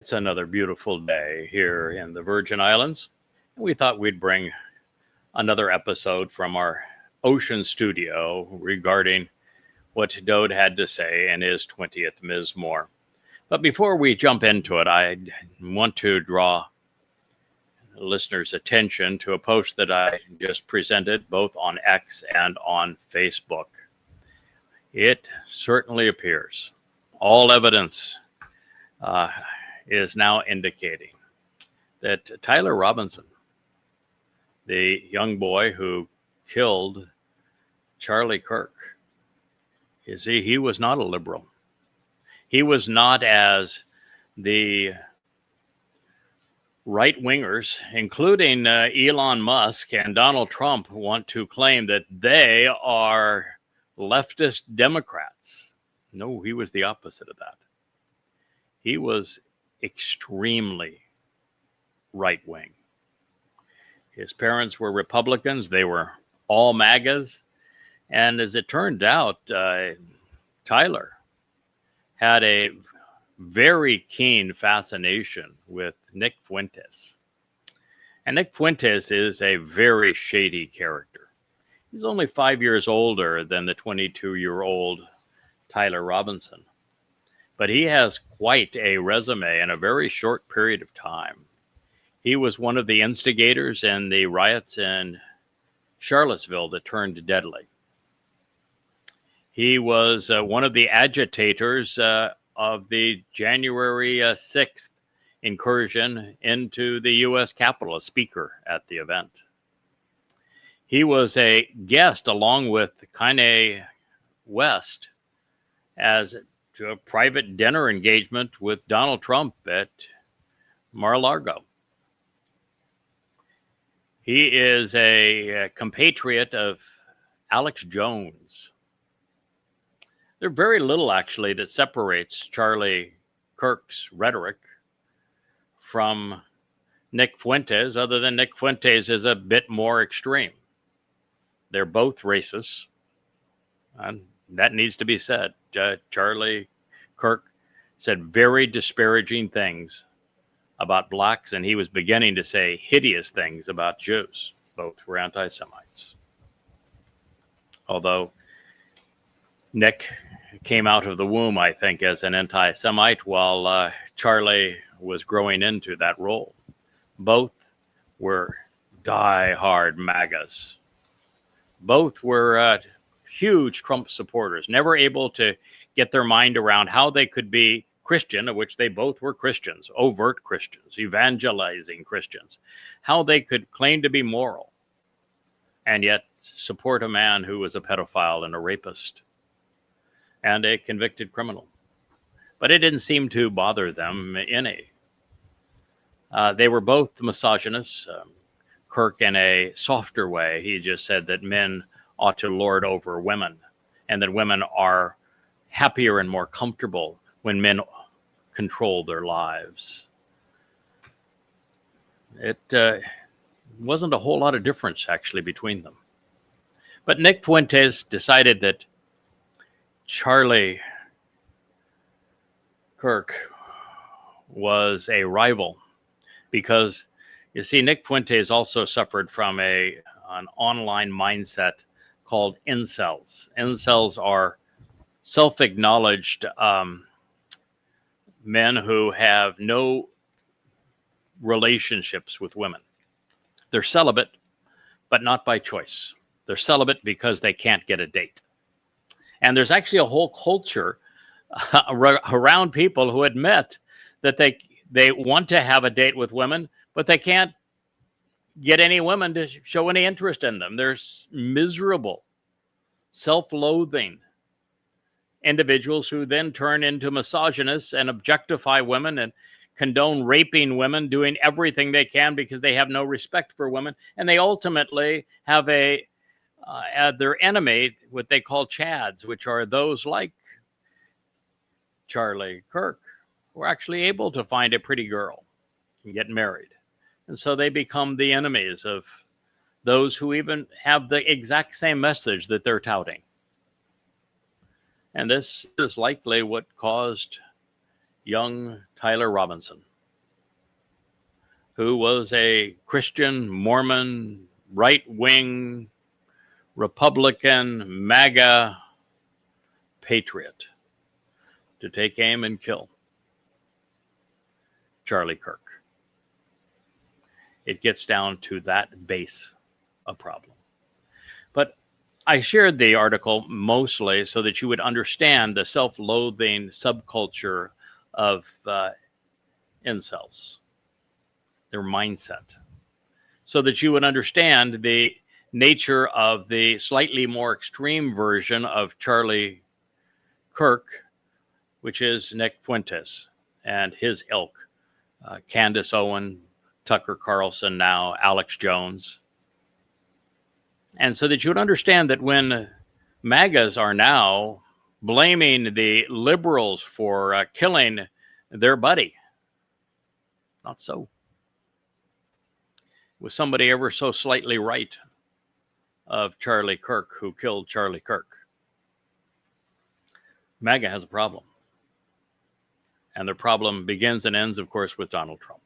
It's another beautiful day here in the Virgin Islands. We thought we'd bring another episode from our ocean studio regarding what Dowd had to say in his 20th Mizmor. But before we jump into it, I want to draw listeners' attention to a post that I just presented both on X and on Facebook. It certainly appears all evidence is now indicating that Tyler Robinson, the young boy who killed Charlie Kirk, you see, he was not a liberal. He was not as the right-wingers, including Elon Musk and Donald Trump, want to claim that they are leftist Democrats. No, he was the opposite of that. He was extremely right-wing. His parents were Republicans. They were all MAGAs. And as it turned out, Tyler had a very keen fascination with Nick Fuentes. And Nick Fuentes is a very shady character. He's only 5 years older than the 22-year-old Tyler Robinson. But he has quite a resume in a very short period of time. He was one of the instigators in the riots in Charlottesville that turned deadly. He was one of the agitators of the January 6th incursion into the U.S. Capitol, a speaker at the event. He was a guest along with Kanye West as to a private dinner engagement with Donald Trump at Mar-a-Lago. He is a compatriot of Alex Jones. There's very little, actually, that separates Charlie Kirk's rhetoric from Nick Fuentes, other than Nick Fuentes is a bit more extreme. They're both racists, and that needs to be said. Charlie Kirk said very disparaging things about blacks, and he was beginning to say hideous things about Jews. Both were anti-Semites. Although Nick came out of the womb, I think, as an anti-Semite, while Charlie was growing into that role. Both were die-hard MAGAs. Both were huge Trump supporters, never able to get their mind around how they could be Christian, of which they both were Christians, overt Christians, evangelizing Christians, how they could claim to be moral and yet support a man who was a pedophile and a rapist and a convicted criminal. But it didn't seem to bother them any. They were both misogynists. Kirk, in a softer way, he just said that men ought to lord over women and that women are happier and more comfortable when men control their lives. It wasn't a whole lot of difference, actually, between them. But Nick Fuentes decided that Charlie Kirk was a rival because, you see, Nick Fuentes also suffered from an online mindset called incels. Incels are self-acknowledged men who have no relationships with women. They're celibate, but not by choice. They're celibate because they can't get a date. And there's actually a whole culture around people who admit that they want to have a date with women, but they can't get any women to show any interest in them. They're miserable, self-loathing individuals who then turn into misogynists and objectify women and condone raping women, doing everything they can because they have no respect for women. And they ultimately have their enemy, what they call Chads, which are those like Charlie Kirk, who are actually able to find a pretty girl and get married. And so they become the enemies of those who even have the exact same message that they're touting. And this is likely what caused young Tyler Robinson who was a Christian, Mormon, right-wing, Republican, MAGA patriot, to take aim and kill Charlie Kirk. It gets down to that base of problem. But I shared the article mostly so that you would understand the self-loathing subculture of incels, their mindset, so that you would understand the nature of the slightly more extreme version of Charlie Kirk, which is Nick Fuentes and his ilk, Candace Owen, Tucker Carlson now, Alex Jones. And so that you would understand that when MAGAs are now blaming the liberals for killing their buddy, not so. Was somebody ever so slightly right of Charlie Kirk who killed Charlie Kirk? MAGA has a problem. And the problem begins and ends, of course, with Donald Trump.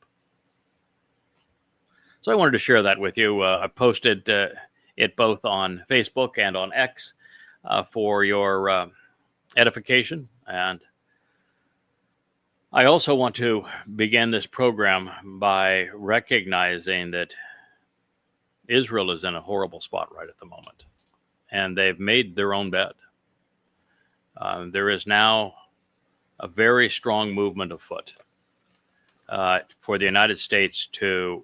So I wanted to share that with you. I posted it both on Facebook and on X for your edification. And I also want to begin this program by recognizing that Israel is in a horrible spot right at the moment. And they've made their own bed. There is now a very strong movement afoot for the United States to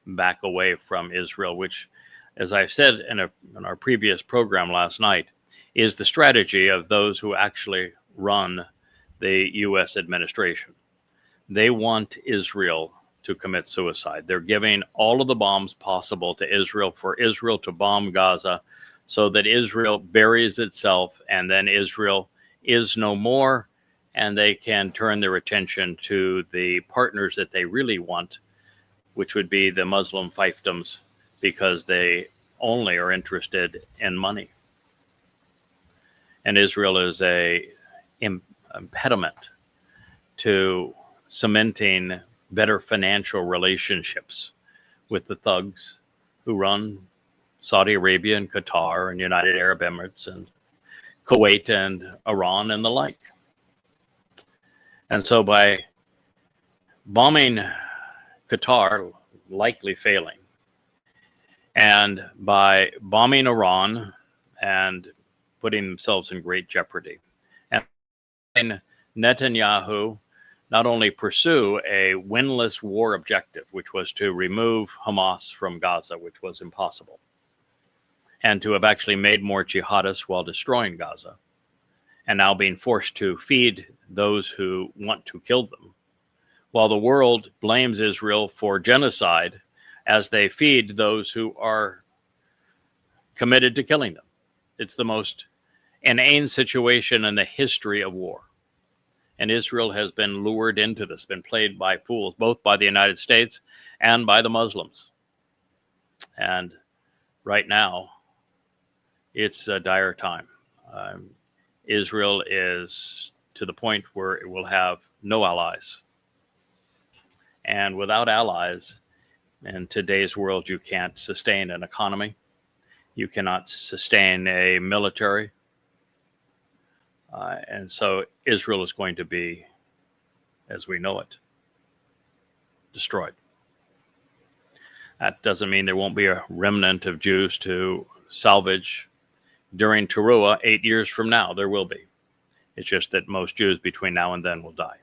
back away from Israel, which, as I've said in our previous program last night, is the strategy of those who actually run the U.S. administration. They want Israel to commit suicide. They're giving all of the bombs possible to Israel for Israel to bomb Gaza so that Israel buries itself and then Israel is no more, and they can turn their attention to the partners that they really want, which would be the Muslim fiefdoms, because they only are interested in money. And Israel is a impediment to cementing better financial relationships with the thugs who run Saudi Arabia and Qatar and United Arab Emirates and Kuwait and Iran and the like. And so by bombing Qatar, likely failing, and by bombing Iran and putting themselves in great jeopardy, and Netanyahu not only pursue a winless war objective, which was to remove Hamas from Gaza, which was impossible, and to have actually made more jihadists while destroying Gaza, and now being forced to feed those who want to kill them, while the world blames Israel for genocide as they feed those who are committed to killing them. It's the most inane situation in the history of war. And Israel has been lured into this, been played by fools, both by the United States and by the Muslims. And right now, it's a dire time. Israel is to the point where it will have no allies. And without allies, in today's world, you can't sustain an economy. You cannot sustain a military. And so Israel is going to be, as we know it, destroyed. That doesn't mean there won't be a remnant of Jews to salvage during Towrah 8 years from now. There will be. It's just that most Jews between now and then will die.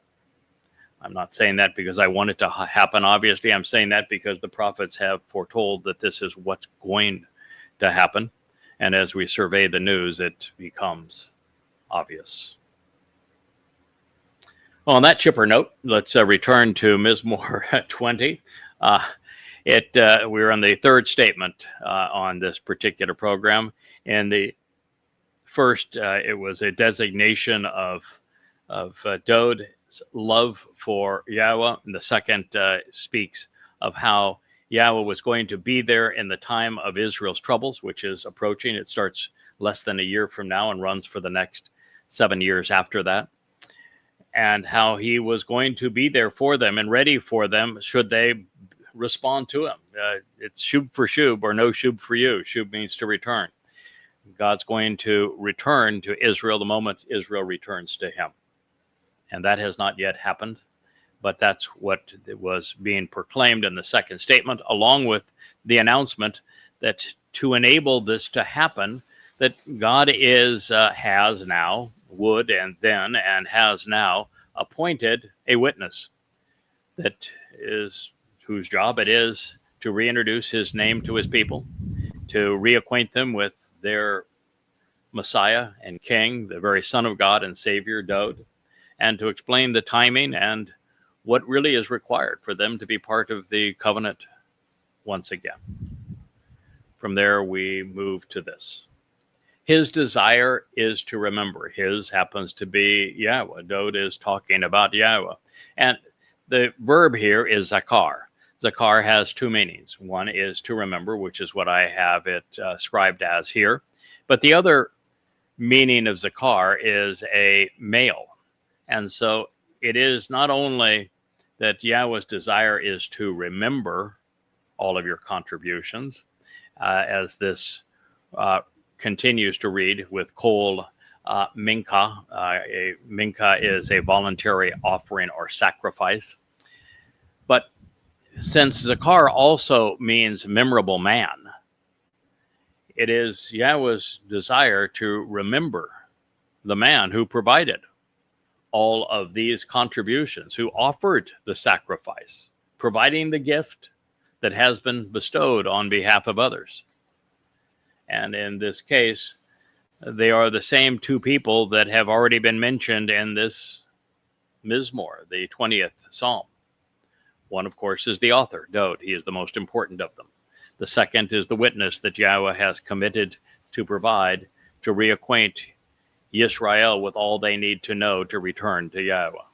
I'm not saying that because I want it to happen, obviously. I'm saying that because the prophets have foretold that this is what's going to happen. And as we survey the news, it becomes obvious. Well, on that chipper note, let's return to Mizmor 20. We're on the third statement on this particular program. In the first, it was a designation of Dowd's love for Yahowah, and the second speaks of how Yahowah was going to be there in the time of Israel's troubles, which is approaching. It starts less than a year from now and runs for the next 7 years after that, and how he was going to be there for them and ready for them should they respond to him. It's shub for shub or no shub for you. Shub means to return. God's going to return to Israel the moment Israel returns to him. And that has not yet happened, but that's what was being proclaimed in the second statement, along with the announcement that to enable this to happen, that God has now, would and then, and has now appointed a witness that is whose job it is to reintroduce his name to his people, to reacquaint them with their Messiah and King, the very Son of God and Savior, Dowd, and to explain the timing and what really is required for them to be part of the covenant once again. From there, we move to this. His desire is to remember. His happens to be Yahowah. Dowd is talking about Yahowah. And the verb here is Zakar. Zakar has two meanings. One is to remember, which is what I have it scribed as here. But the other meaning of Zakar is a male. And so it is not only that Yahowah's desire is to remember all of your contributions, as this continues to read with kol minka. Minka is a voluntary offering or sacrifice. But since Zakar also means memorable man, it is Yahowah's desire to remember the man who provided all of these contributions, who offered the sacrifice, providing the gift that has been bestowed on behalf of others. And in this case, they are the same two people that have already been mentioned in this Mizmor, the 20th Psalm. One, of course, is the author, Dowd. He is the most important of them. The second is the witness that Yahowah has committed to provide to reacquaint Yisrael with all they need to know to return to Yahowah.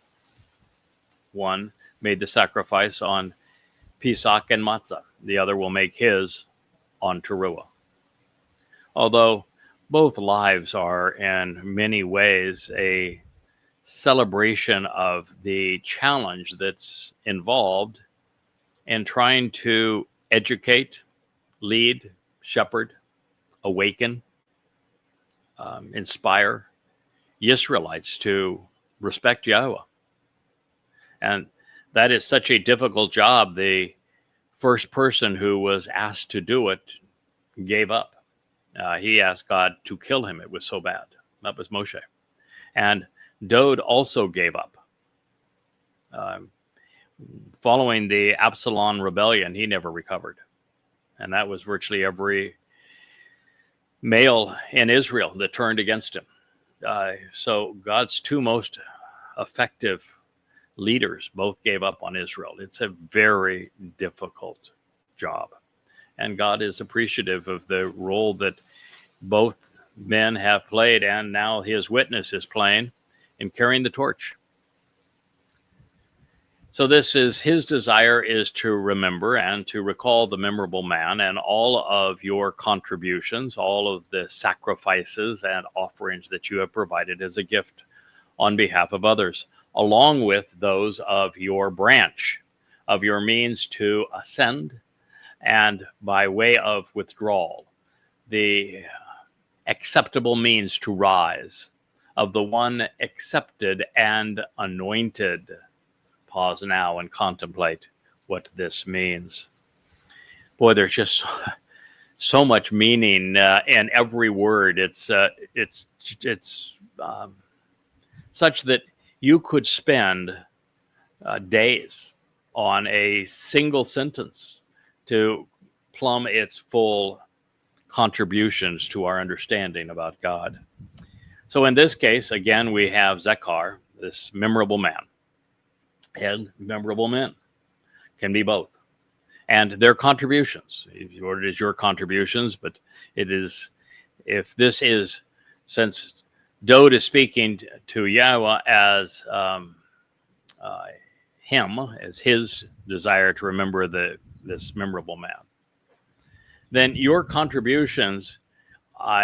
One made the sacrifice on Pesach and Matzah. The other will make his on Towrah. Although both lives are in many ways a celebration of the challenge that's involved in trying to educate, lead, shepherd, awaken, inspire Israelites to respect Yahowah. And that is such a difficult job. The first person who was asked to do it gave up. He asked God to kill him. It was so bad. That was Moshe. And Dowd also gave up. Following the Absalom rebellion, he never recovered. And that was virtually every male in Israel that turned against him. So God's two most effective leaders both gave up on Israel. It's a very difficult job. And God is appreciative of the role that both men have played, and now his witness is playing in carrying the torch. So this is his desire, is to remember and to recall the memorable man and all of your contributions, all of the sacrifices and offerings that you have provided as a gift on behalf of others, along with those of your branch, of your means to ascend, and by way of withdrawal, the acceptable means to rise, of the one accepted and anointed. Pause now and contemplate what this means. Boy, there's just so much meaning in every word. It's such that you could spend days on a single sentence to plumb its full contributions to our understanding about God. So in this case, again, we have Zakar, this memorable man. And memorable men can be both. And their contributions, it is your contributions, but it is, if this is, since Dowd is speaking to Yahowah as him, as his desire to remember this memorable man, then your contributions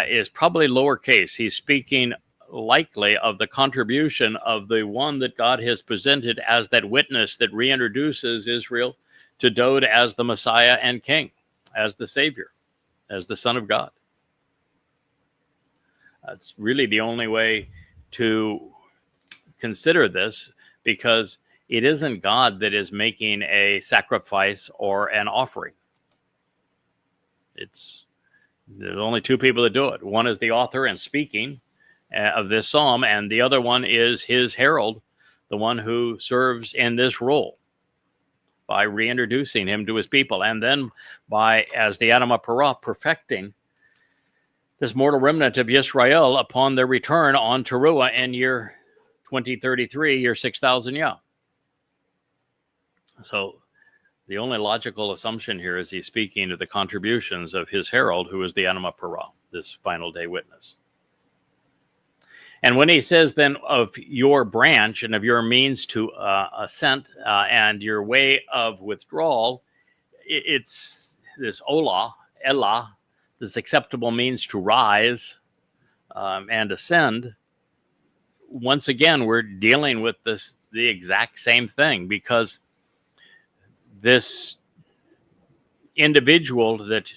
is probably lowercase. He's speaking likely of the contribution of the one that God has presented as that witness that reintroduces Israel to Dowd as the Messiah and King, as the Savior, as the Son of God. That's really the only way to consider this, because it isn't God that is making a sacrifice or an offering. There's only two people that do it. One is the author and speaking of this psalm, and the other one is his herald, the one who serves in this role by reintroducing him to his people, and then by, as the Adamah Parah, perfecting this mortal remnant of Yisrael upon their return on Towrah in year 2033, year 6000 Yah. So the only logical assumption here is he's speaking to the contributions of his herald, who is the Adamah Parah, this final day witness. And when he says then of your branch and of your means to ascent and your way of withdrawal, it's this Elah, this acceptable means to rise and ascend. Once again, we're dealing with the exact same thing, because this individual that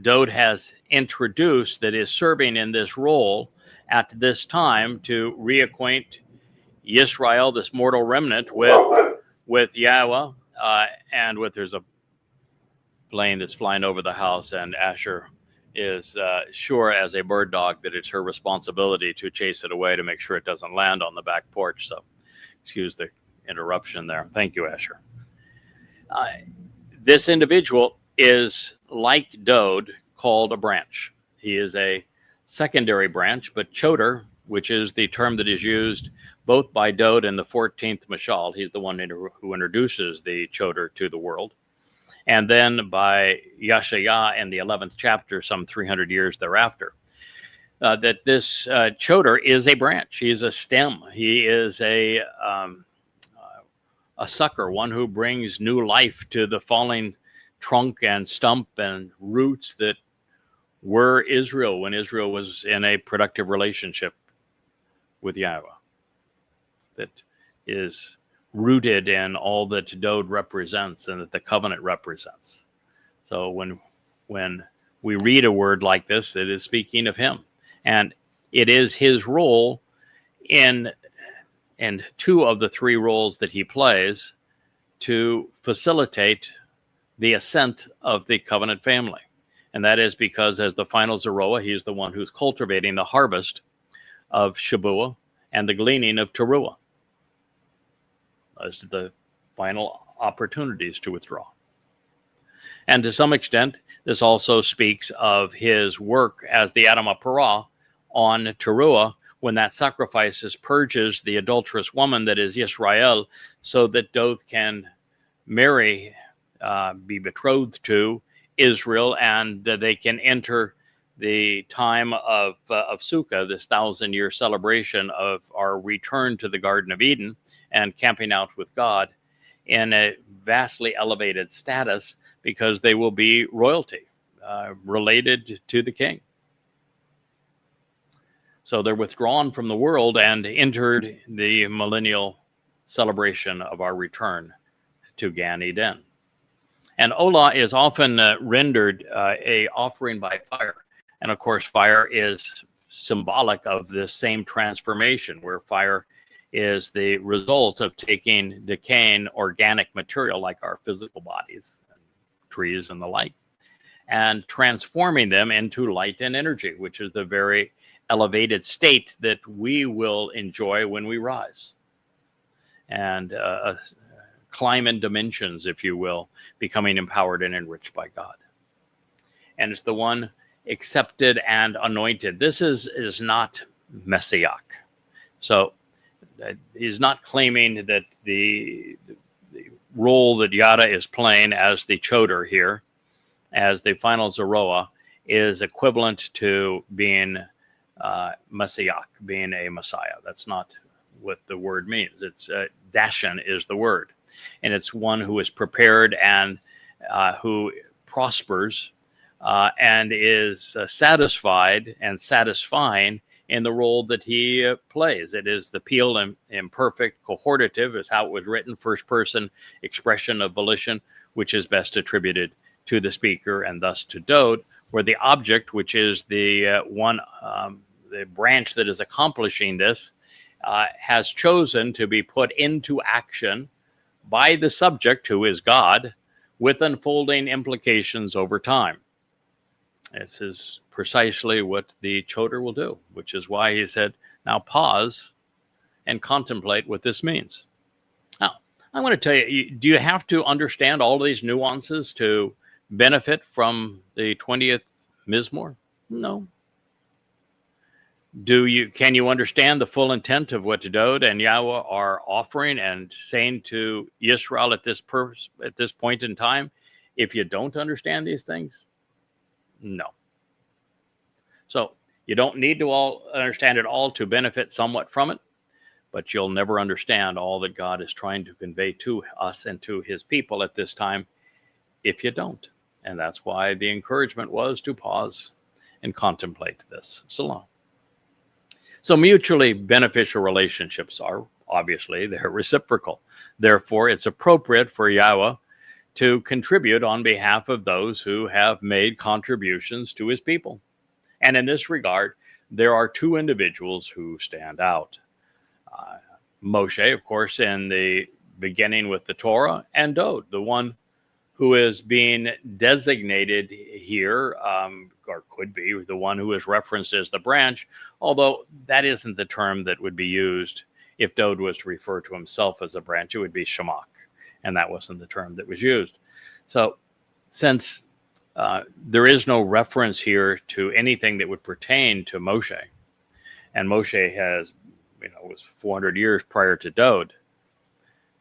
Dowd has introduced, that is serving in this role at this time to reacquaint Yisrael, this mortal remnant, with Yahowah, and there's a plane that's flying over the house, and Asher is sure as a bird dog that it's her responsibility to chase it away to make sure it doesn't land on the back porch. So excuse the interruption there. Thank you, Asher. This individual is, like Dowd, called a branch. He is a secondary branch, but Choter, which is the term that is used both by Dowd in the 14th Mashal, he's the one who introduces the Choter to the world, and then by Yahshua in the 11th chapter, some 300 years thereafter, that this Choter is a branch. He is a stem. He is a sucker, one who brings new life to the falling trunk and stump and roots that were Israel when Israel was in a productive relationship with Yahowah, that is rooted in all that Dowd represents and that the covenant represents. So when we read a word like this, it is speaking of him, and it is his role in two of the three roles that he plays to facilitate the ascent of the covenant family. And that is because as the final Zeroah, he's the one who's cultivating the harvest of Shabuah and the gleaning of Teruah. Those are the final opportunities to withdraw. And to some extent, this also speaks of his work as the Adamah Parah on Teruah, when that sacrifice purges the adulterous woman that is Yisrael, so that Dowd can marry, be betrothed to Israel, and they can enter the time of Sukkah, this 1,000-year celebration of our return to the Garden of Eden and camping out with God in a vastly elevated status, because they will be royalty related to the king. So they're withdrawn from the world and entered the millennial celebration of our return to Gan Eden. And Olah is often rendered a offering by fire. And of course, fire is symbolic of this same transformation, where fire is the result of taking decaying organic material like our physical bodies, trees and the like, and transforming them into light and energy, which is the very elevated state that we will enjoy when we rise. And climb in dimensions, if you will, becoming empowered and enriched by God. And it's the one accepted and anointed. This is not messiah. So he's not claiming that the role that Yada is playing as the Choter here, as the final Zeroah, is equivalent to being messiah, being a Messiah. That's not what the word means. It's Dashan is the word. And it's one who is prepared and who prospers and is satisfied and satisfying in the role that he plays. It is the peel and imperfect cohortative, is how it was written, first person expression of volition, which is best attributed to the speaker and thus to Dowd, where the object, which is the the branch that is accomplishing this, has chosen to be put into action by the subject, who is God, with unfolding implications over time. This is precisely what the Choter will do, which is why he said, now pause and contemplate what this means. Now, I'm going to tell you, do you have to understand all of these nuances to benefit from the 20th Mizmor? No. Can you understand the full intent of what Dowd and Yahowah are offering and saying to Israel at this point in time? If you don't understand these things, no. So you don't need to understand it all to benefit somewhat from it, but you'll never understand all that God is trying to convey to us and to his people at this time if you don't. And that's why the encouragement was to pause and contemplate this. So mutually beneficial relationships are obviously, they're reciprocal. Therefore, it's appropriate for Yahowah to contribute on behalf of those who have made contributions to his people. And in this regard, there are two individuals who stand out. Moshe, of course, in the beginning with the Torah, and Dowd, the one who is being designated here, or could be the one who is referenced as the branch, although that isn't the term that would be used if Dowd was to refer to himself as a branch. It would be Shamak, and that wasn't the term that was used. So since there is no reference here to anything that would pertain to Moshe, and Moshe was 400 years prior to Dowd,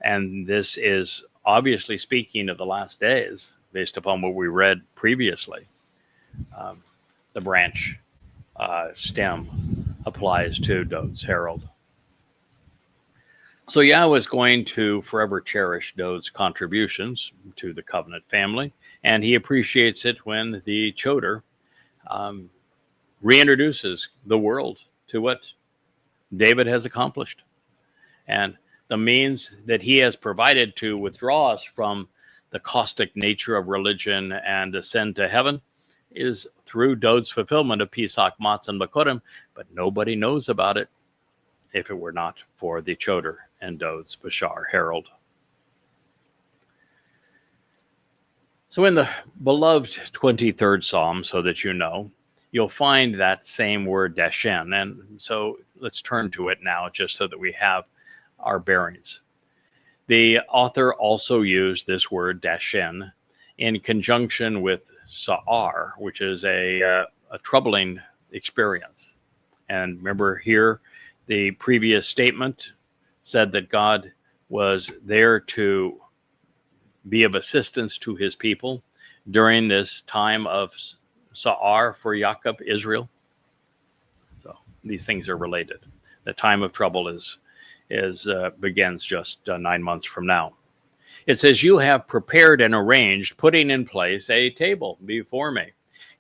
and this is obviously speaking of the last days, based upon what we read previously. The branch stem applies to Dowd's herald. So Yahowah is going to forever cherish Dowd's contributions to the covenant family, and he appreciates it when the Choter reintroduces the world to what David has accomplished. And the means that he has provided to withdraw us from the caustic nature of religion and ascend to heaven is through Dowd's fulfillment of Pesach, Matzah, and Bakorim, but nobody knows about it if it were not for the Choter and Dowd's Bashar herald. So in the beloved 23rd Psalm, so that you know, you'll find that same word dashen. And so let's turn to it now, just so that we have our bearings. The author also used this word dashen in conjunction with sa'ar, which is a troubling experience. And remember here, the previous statement said that God was there to be of assistance to his people during this time of sa'ar for Yaakov, Israel. So these things are related. The time of trouble begins just 9 months from now. It says, you have prepared and arranged, putting in place a table before me,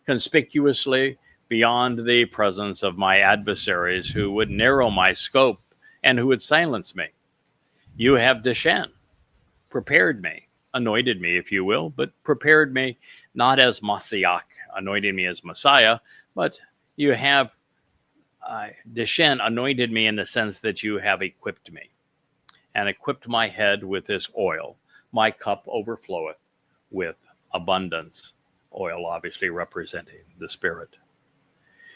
conspicuously beyond the presence of my adversaries who would narrow my scope and who would silence me. You have dashen, prepared me, anointed me, if you will, but prepared me not as Messiah, anointed me as Messiah, but you have dashen, anointed me in the sense that you have equipped me and equipped my head with this oil. My cup overfloweth with abundance. Oil obviously representing the Spirit.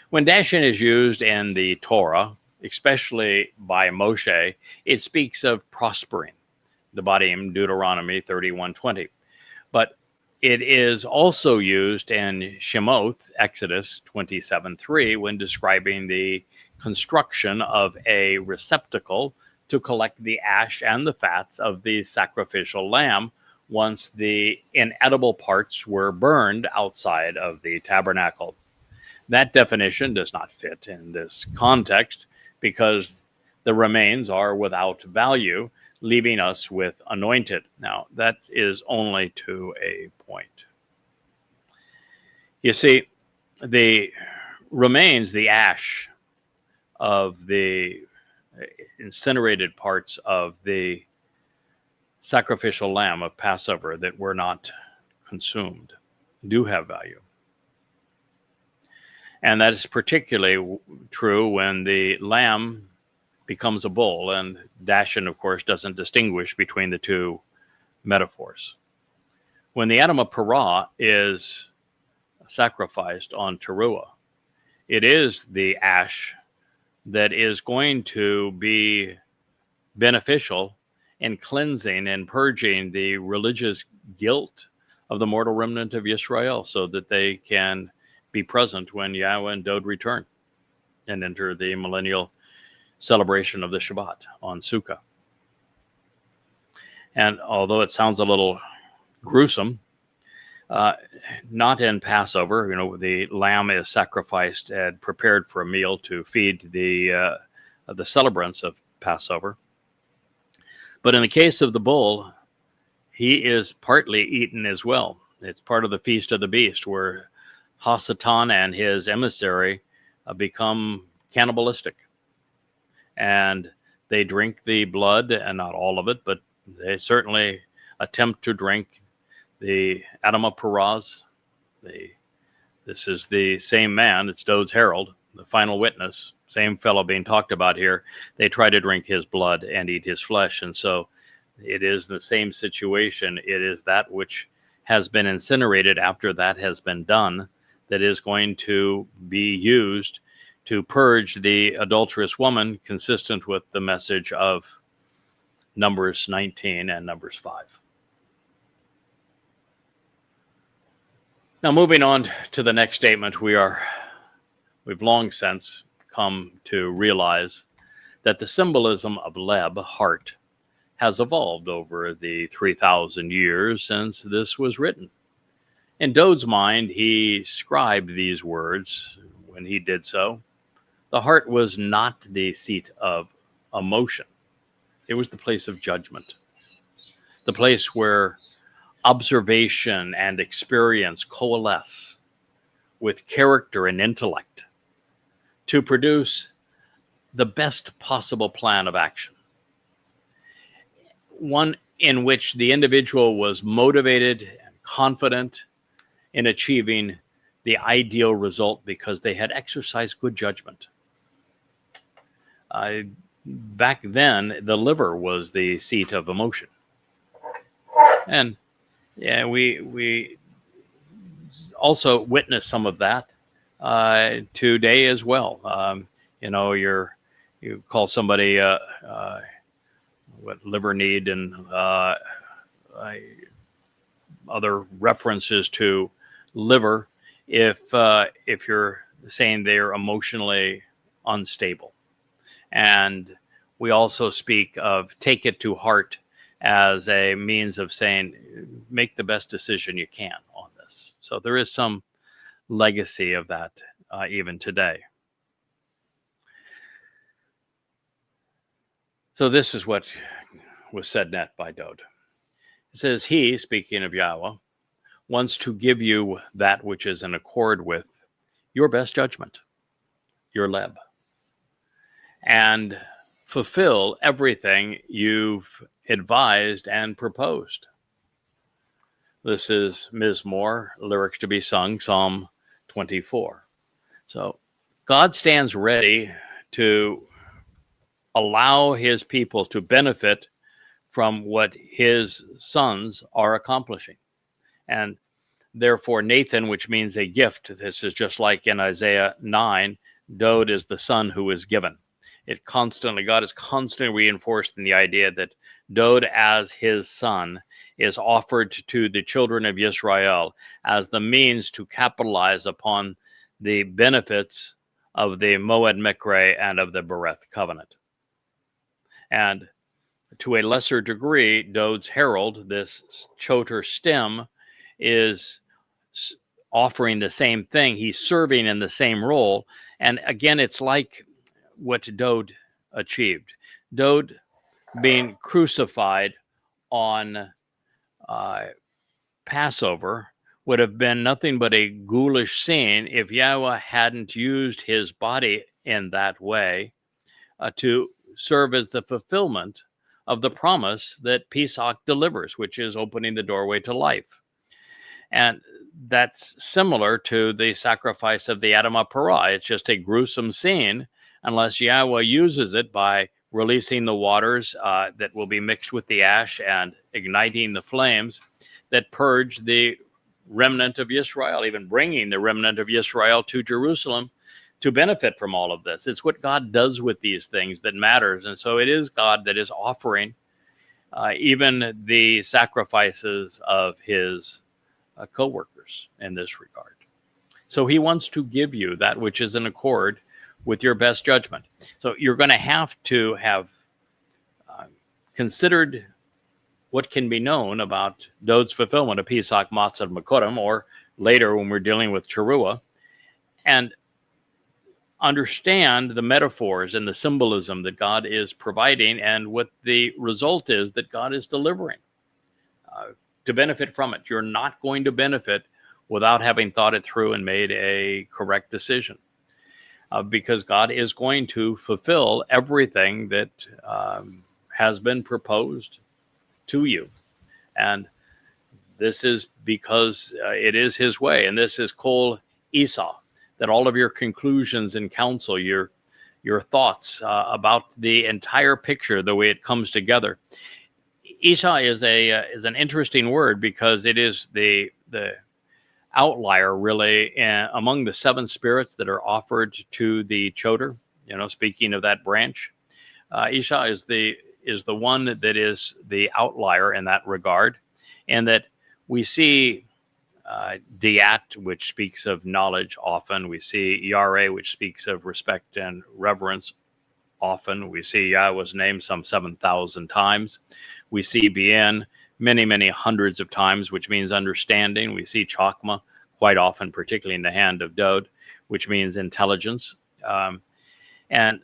When dashen is used in the Torah, especially by Moshe, it speaks of prospering. Debatim, Deuteronomy 31:20. But it is also used in Shemot, Exodus 27:3, when describing the construction of a receptacle to collect the ash and the fats of the sacrificial lamb once the inedible parts were burned outside of the tabernacle. That definition does not fit in this context because the remains are without value, leaving us with anointed. Now, that is only to a point. You see, the remains, the ash, of the incinerated parts of the sacrificial lamb of Passover that were not consumed do have value. And that is particularly true when the lamb becomes a bull, and Dashan, of course, doesn't distinguish between the two metaphors. When the Adamah Parah is sacrificed on Towrah, it is the ash that is going to be beneficial in cleansing and purging the religious guilt of the mortal remnant of Israel, so that they can be present when Yahowah and Dowd return and enter the millennial celebration of the Shabat on Sukkah. And although it sounds a little gruesome, not in Passover. The lamb is sacrificed and prepared for a meal to feed the celebrants of Passover. But in the case of the bull, he is partly eaten as well. It's part of the Feast of the Beast, where Hasatan and his emissary become cannibalistic. And they drink the blood, and not all of it, but they certainly attempt to drink the Adamah Parahs. This is the same man, it's Dowd's herald, the final witness, same fellow being talked about here. They try to drink his blood and eat his flesh. And so it is the same situation. It is that which has been incinerated after that has been done that is going to be used to purge the adulterous woman, consistent with the message of Numbers 19 and Numbers 5. Now, moving on to the next statement, we've long since come to realize that the symbolism of leb, heart, has evolved over the 3,000 years since this was written. In Dowd's mind, he scribed these words when he did so. The heart was not the seat of emotion. It was the place of judgment, the place where observation and experience coalesce with character and intellect to produce the best possible plan of action. One in which the individual was motivated and confident in achieving the ideal result because they had exercised good judgment. Back then, the liver was the seat of emotion. And yeah, we also witness some of that today as well. You call somebody what liver need and other references to liver if you're saying they're emotionally unstable. And we also speak of take it to heart as a means of saying, make the best decision you can on this. So there is some legacy of that even today. So this is what was said net by Dowd. It says, he, speaking of Yahowah, wants to give you that which is in accord with your best judgment, your leb, and fulfill everything you've advised and proposed. This is Mizmor, lyrics to be sung, Psalm 24. So God stands ready to allow his people to benefit from what his sons are accomplishing. And therefore, Nathan, which means a gift, this is just like in Isaiah 9, Dowd is the son who is given. God is constantly reinforcing the idea that Dowd as his son is offered to the children of Israel as the means to capitalize upon the benefits of the Moed Mikre and of the Bereth covenant. And to a lesser degree, Dowd's herald, this Choter stem, is offering the same thing. He's serving in the same role. And again, it's like what Dowd achieved. Dowd being crucified on Passover would have been nothing but a ghoulish scene if Yahowah hadn't used his body in that way to serve as the fulfillment of the promise that Pesach delivers, which is opening the doorway to life. And that's similar to the sacrifice of the Adamah Parah. It's just a gruesome scene unless Yahweh uses it by releasing the waters that will be mixed with the ash and igniting the flames that purge the remnant of Israel, even bringing the remnant of Israel to Jerusalem to benefit from all of this. It's what God does with these things that matters. And so it is God that is offering even the sacrifices of his co-workers in this regard. So he wants to give you that which is in accord with your best judgment. So you're going to have considered what can be known about Dowd's fulfillment of Pesach, Matzah, Makorim, or later when we're dealing with Towrah, and understand the metaphors and the symbolism that God is providing and what the result is that God is delivering to benefit from it. You're not going to benefit without having thought it through and made a correct decision, because God is going to fulfill everything that has been proposed to you. And this is because it is his way, and this is called Esau, that all of your conclusions and counsel, your thoughts about the entire picture, the way it comes together. Esau is an interesting word because it is the outlier really among the seven spirits that are offered to the Choter. Speaking of that branch, Esau is the one that is the outlier in that regard, and that we see Diat, which speaks of knowledge often. We see Yare, which speaks of respect and reverence often. We see Yahweh's name some 7,000 times. We see Bien many, many hundreds of times, which means understanding. We see Chokmah quite often, particularly in the hand of Dowd, which means intelligence. And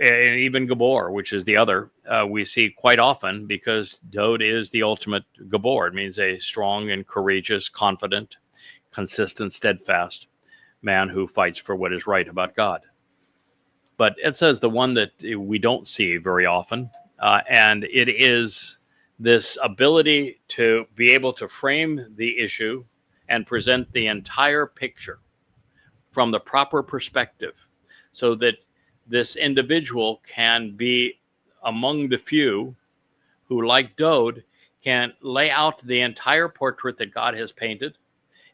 even Gabor, which is the other, we see quite often because Dowd is the ultimate Gabor. It means a strong and courageous, confident, consistent, steadfast man who fights for what is right about God. But it says the one that we don't see very often, and it is this ability to be able to frame the issue and present the entire picture from the proper perspective so that this individual can be among the few who, like Dowd, can lay out the entire portrait that God has painted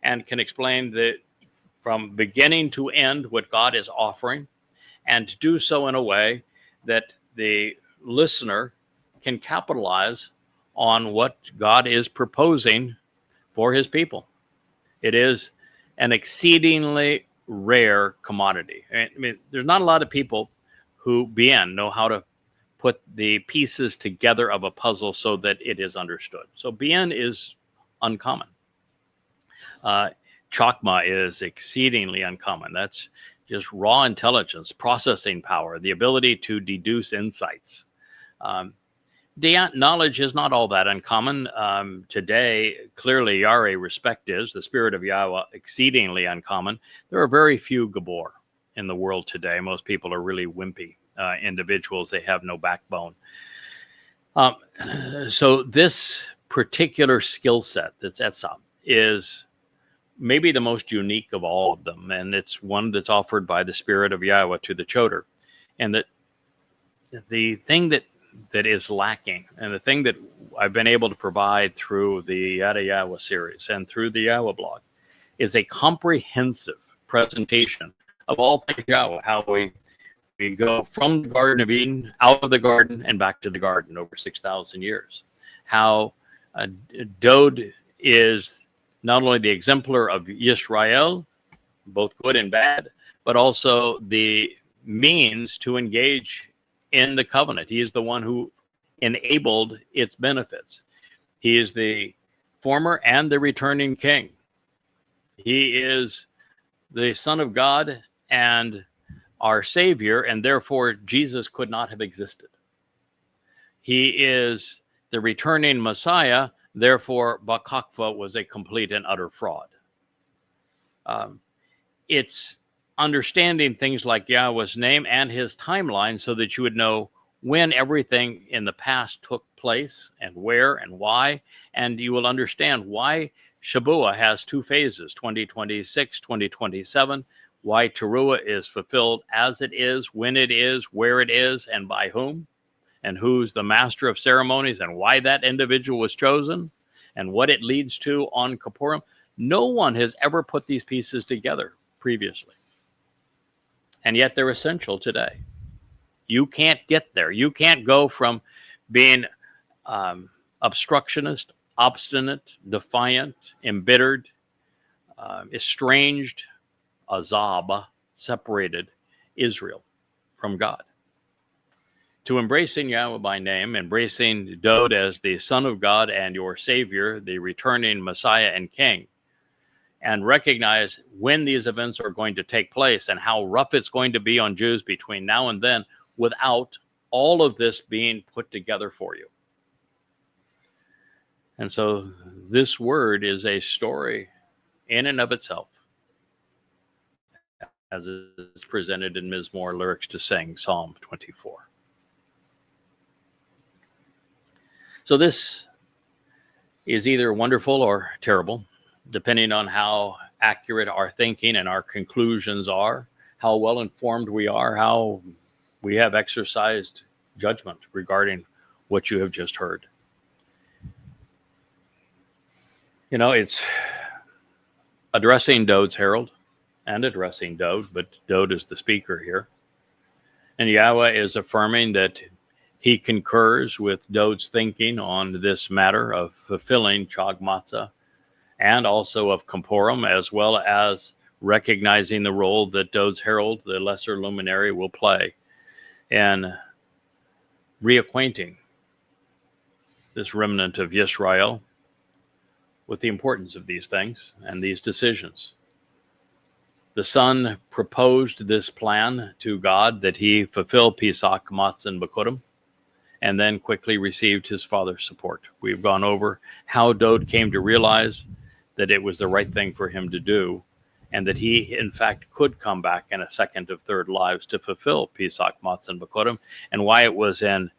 and can explain from beginning to end what God is offering, and to do so in a way that the listener can capitalize on what God is proposing for his people. It is an exceedingly rare commodity. I mean, there's not a lot of people who know how to put the pieces together of a puzzle so that it is understood. So Bien is uncommon. Chokmah is exceedingly uncommon. That's just raw intelligence, processing power, the ability to deduce insights. Knowledge is not all that uncommon. Today, clearly, Yare, respect is, the spirit of Yahweh, exceedingly uncommon. There are very few Gabor in the world today. Most people are really wimpy individuals. They have no backbone. So this particular skill set that's Etzam is maybe the most unique of all of them. And it's one that's offered by the spirit of Yahweh to the Choter. And that the thing that is lacking, and the thing that I've been able to provide through the Yada Yahowah series and through the Yahweh blog, is a comprehensive presentation of all things Yahweh, how we go from the Garden of Eden, out of the garden, and back to the garden over 6,000 years. How Dowd is not only the exemplar of Yisrael, both good and bad, but also the means to engage in the covenant. He is the one who enabled its benefits. He is the former and the returning king. He is the Son of God and our Savior, and therefore Jesus could not have existed. He is the returning Messiah, therefore Bar-Kokhba was a complete and utter fraud. It's understanding things like Yahweh's name and his timeline so that you would know when everything in the past took place and where and why. And you will understand why Shabuah has two phases, 2026, 2027, why Towrah is fulfilled as it is, when it is, where it is, and by whom, and who's the master of ceremonies, and why that individual was chosen, and what it leads to on Kippurim. No one has ever put these pieces together previously. And yet they're essential today. You can't get there. You can't go from being obstructionist, obstinate, defiant, embittered, estranged, azab, separated Israel from God, to embracing Yahweh by name, embracing Dowd as the Son of God and your Savior, the returning Messiah and King, and recognize when these events are going to take place and how rough it's going to be on Jews between now and then without all of this being put together for you. And so this word is a story in and of itself, as it's presented in Mizmor, lyrics to sing, Psalm 24. So this is either wonderful or terrible, depending on how accurate our thinking and our conclusions are, how well informed we are, how we have exercised judgment regarding what you have just heard. You know, it's addressing Dowd's herald and addressing Dowd, but Dowd is the speaker here. And Yahweh is affirming that he concurs with Dowd's thinking on this matter of fulfilling Chag Matzah and also of Kippurim, as well as recognizing the role that Dowd's herald, the lesser luminary, will play in reacquainting this remnant of Yisrael with the importance of these things and these decisions. The son proposed this plan to God that he fulfill Pesach, Matzah, and Bikurim, and then quickly received his father's support. We've gone over how Dowd came to realize that it was the right thing for him to do, and that he, in fact, could come back in a second of third lives to fulfill Pesach, Matzah, and Bikurim, and why it was in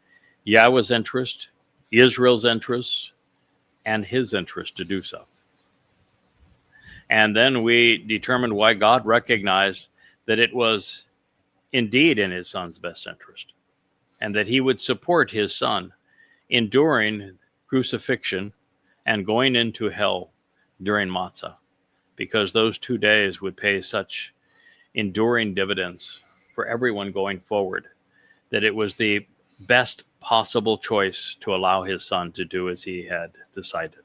Yahweh's interest, Israel's interest, and his interest to do so. And then we determined why God recognized that it was indeed in his son's best interest, and that he would support his son enduring crucifixion and going into hell during Matzah, because those 2 days would pay such enduring dividends for everyone going forward, that it was the best possible choice to allow his son to do as he had decided.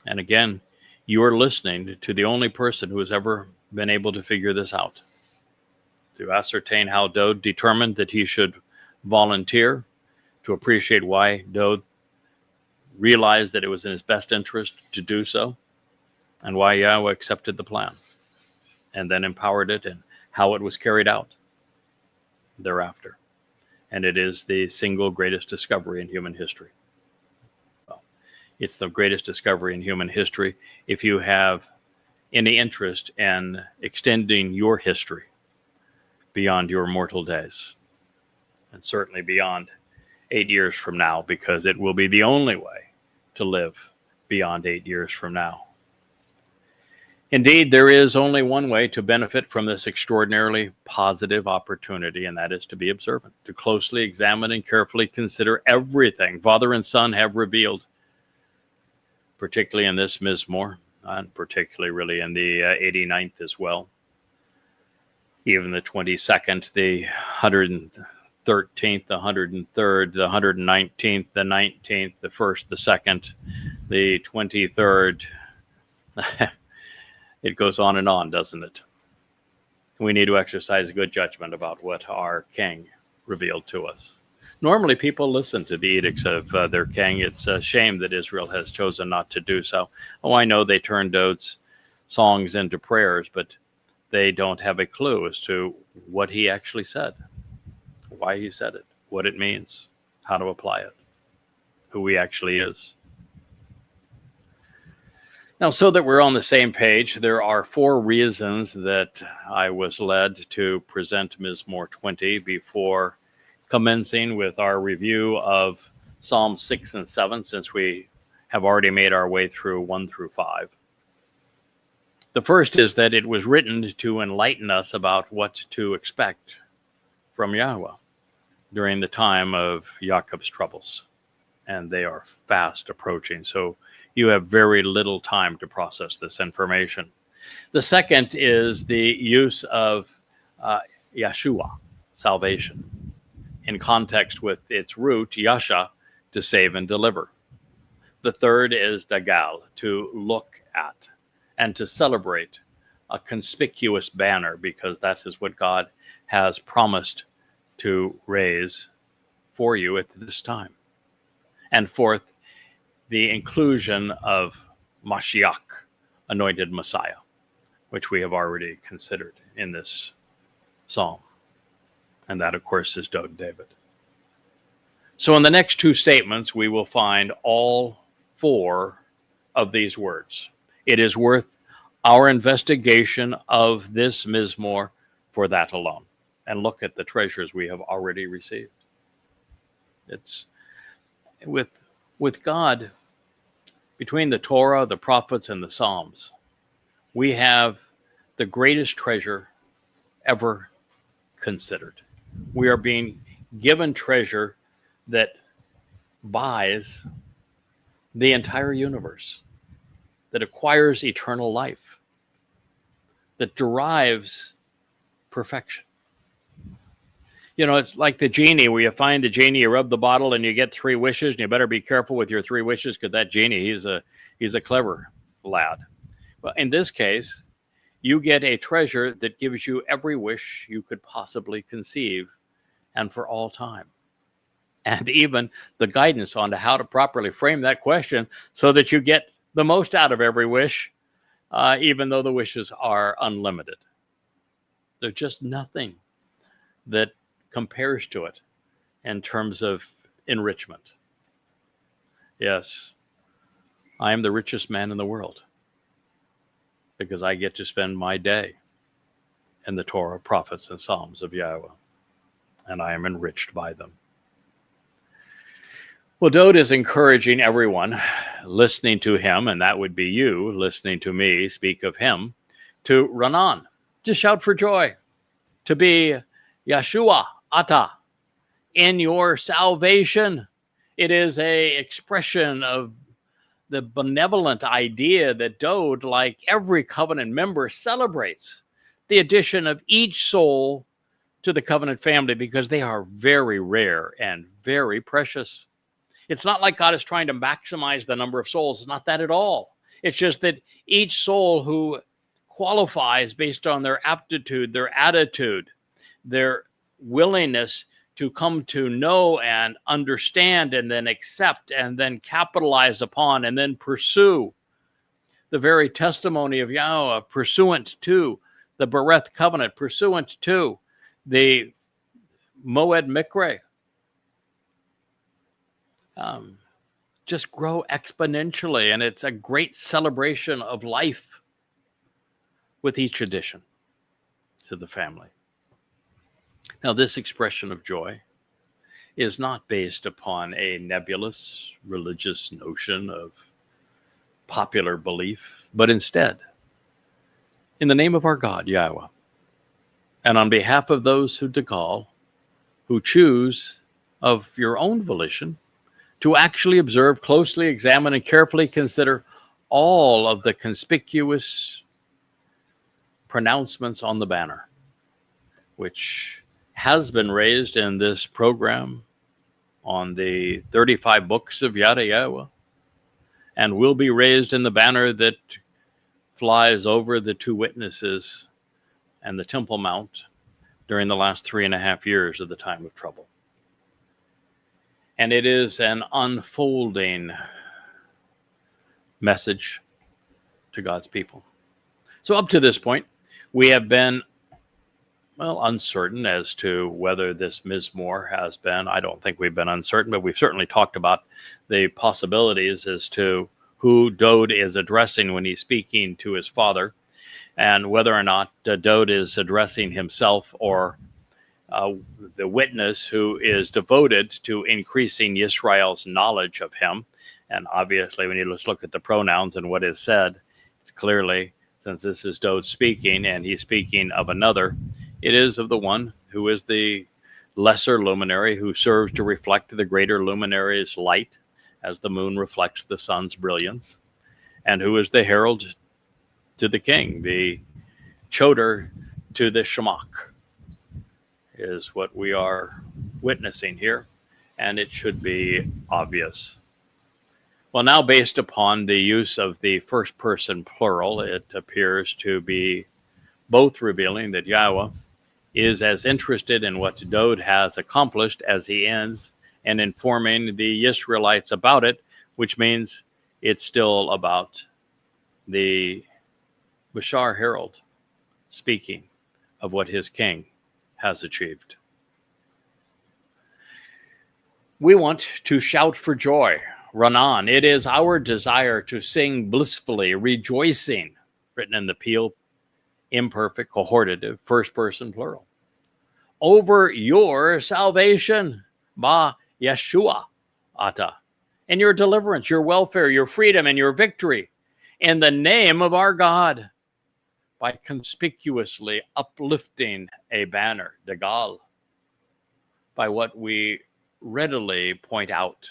And again, you are listening to the only person who has ever been able to figure this out, to ascertain how Dowd determined that he should volunteer, to appreciate why Dowd realized that it was in his best interest to do so, and why Yahweh accepted the plan and then empowered it, and how it was carried out thereafter. And it is the single greatest discovery in human history. Well, it's the greatest discovery in human history if you have any interest in extending your history beyond your mortal days, and certainly beyond 8 years from now, because it will be the only way to live beyond 8 years from now. Indeed, there is only one way to benefit from this extraordinarily positive opportunity, and that is to be observant, to closely examine and carefully consider everything Father and Son have revealed, particularly in this Mizmor, and particularly really in the 89th as well, even the 22nd, the 113th, the 103rd, the 119th, the 19th, the 1st, the 2nd, the 23rd. It goes on, doesn't it? We need to exercise good judgment about what our king revealed to us. Normally, people listen to the edicts of their king. It's a shame that Israel has chosen not to do so. Oh, I know they turned Dowd's songs into prayers, but they don't have a clue as to what he actually said, why he said it, what it means, how to apply it, who he actually is. Now, so that we're on the same page, there are 4 reasons that I was led to present Mizmor 20 before commencing with our review of Psalms 6 and 7, since we have already made our way through 1 through 5. The first is that it was written to enlighten us about what to expect from Yahowah during the time of Jacob's troubles. And they are fast approaching. So you have very little time to process this information. The second is the use of Yeshua, salvation, in context with its root, Yasha, to save and deliver. The third is Dagal, to look at and to celebrate a conspicuous banner, because that is what God has promised to raise for you at this time. And fourth, the inclusion of Mashiach, anointed Messiah, which we have already considered in this psalm. And that, of course, is Dowd and David. So in the next 2 statements, we will find all 4 of these words. It is worth our investigation of this Mizmor for that alone. And look at the treasures we have already received. It's with God, between the Torah, the prophets, and the Psalms, we have the greatest treasure ever considered. We are being given treasure that buys the entire universe, that acquires eternal life, that derives perfection. You know, it's like the genie, where you find the genie, you rub the bottle, and you get 3 wishes, and you better be careful with your 3 wishes, because that genie, he's a clever lad. Well, in this case, you get a treasure that gives you every wish you could possibly conceive, and for all time. And even the guidance on how to properly frame that question so that you get the most out of every wish, even though the wishes are unlimited. There's just nothing that compares to it in terms of enrichment. Yes, I am the richest man in the world because I get to spend my day in the Torah, prophets, and Psalms of Yahowah, and I am enriched by them. Well, Dowd is encouraging everyone listening to him, and that would be you listening to me speak of him, to run on, to shout for joy, to be Yeshua, Ata, in your salvation. It is a expression of the benevolent idea that Dowd, like every covenant member, celebrates the addition of each soul to the covenant family, because they are very rare and very precious. It's not like God is trying to maximize the number of souls. It's not that at all. It's just that each soul who qualifies based on their aptitude, their attitude, their willingness to come to know and understand and then accept and then capitalize upon and then pursue the very testimony of Yahowah, pursuant to the Bereth covenant, pursuant to the Moed Mikre, just grow exponentially. And it's a great celebration of life with each addition to the family. Now, this expression of joy is not based upon a nebulous religious notion of popular belief, but instead, in the name of our God, Yahowah, and on behalf of those who decall, who choose of your own volition to actually observe, closely examine, and carefully consider all of the conspicuous pronouncements on the banner, which has been raised in this program on the 35 books of Yada Yahowah, and will be raised in the banner that flies over the 2 witnesses and the Temple Mount during the last 3.5 years of the time of trouble. And it is an unfolding message to God's people. So up to this point, we have been uncertain as to whether this Mizmor has been. I don't think we've been uncertain, but we've certainly talked about the possibilities as to who Dowd is addressing when he's speaking to his father, and whether or not Dowd is addressing himself or the witness who is devoted to increasing Israel's knowledge of him. And obviously, when you just look at the pronouns and what is said, it's clearly, since this is Dowd speaking and he's speaking of another, it is of the one who is the lesser luminary who serves to reflect the greater luminary's light as the moon reflects the sun's brilliance, and who is the herald to the king, the Choter to the Shemach, is what we are witnessing here, and it should be obvious. Well, now, based upon the use of the first person plural, it appears to be both revealing that Yahowah is as interested in what Dowd has accomplished as he is, and informing the Israelites about it, which means it's still about the Bashar Herald speaking of what his king has achieved. We want to shout for joy, run on. It is our desire to sing blissfully, rejoicing, written in the Peel, imperfect, cohortative, first person plural, over your salvation, Ba Yeshua Ata, and your deliverance, your welfare, your freedom, and your victory, in the name of our God, by conspicuously uplifting a banner, Degal, by what we readily point out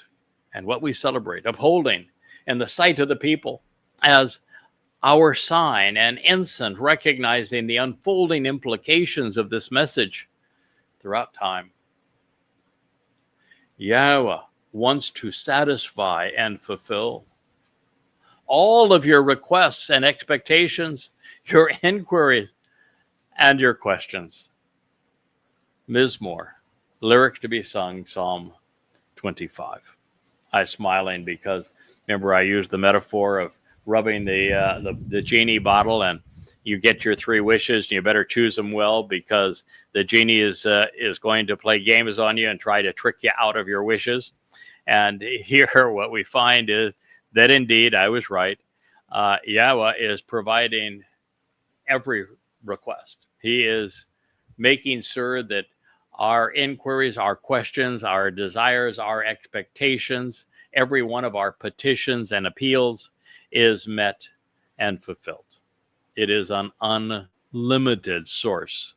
and what we celebrate, upholding in the sight of the people as our sign and ensign, recognizing the unfolding implications of this message throughout time. Yahowah wants to satisfy and fulfill all of your requests and expectations, your inquiries, and your questions. Mizmor, lyric to be sung, Psalm 25. I'm smiling because, remember, I used the metaphor of rubbing the genie bottle, and you get your three wishes, and you better choose them well, because the genie is going to play games on you and try to trick you out of your wishes. And here what we find is that indeed I was right. Yahowah is providing every request. He is making sure that our inquiries, our questions, our desires, our expectations, every one of our petitions and appeals is met and fulfilled. It is an unlimited source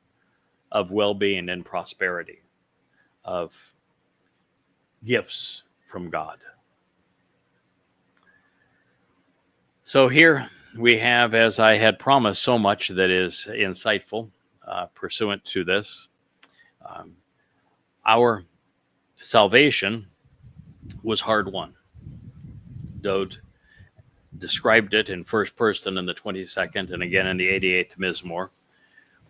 of well-being and prosperity, of gifts from God. So here we have, as I had promised, so much that is insightful pursuant to this. Our salvation was hard won. Dowd described it in first person in the 22nd and again in the 88th Mizmor,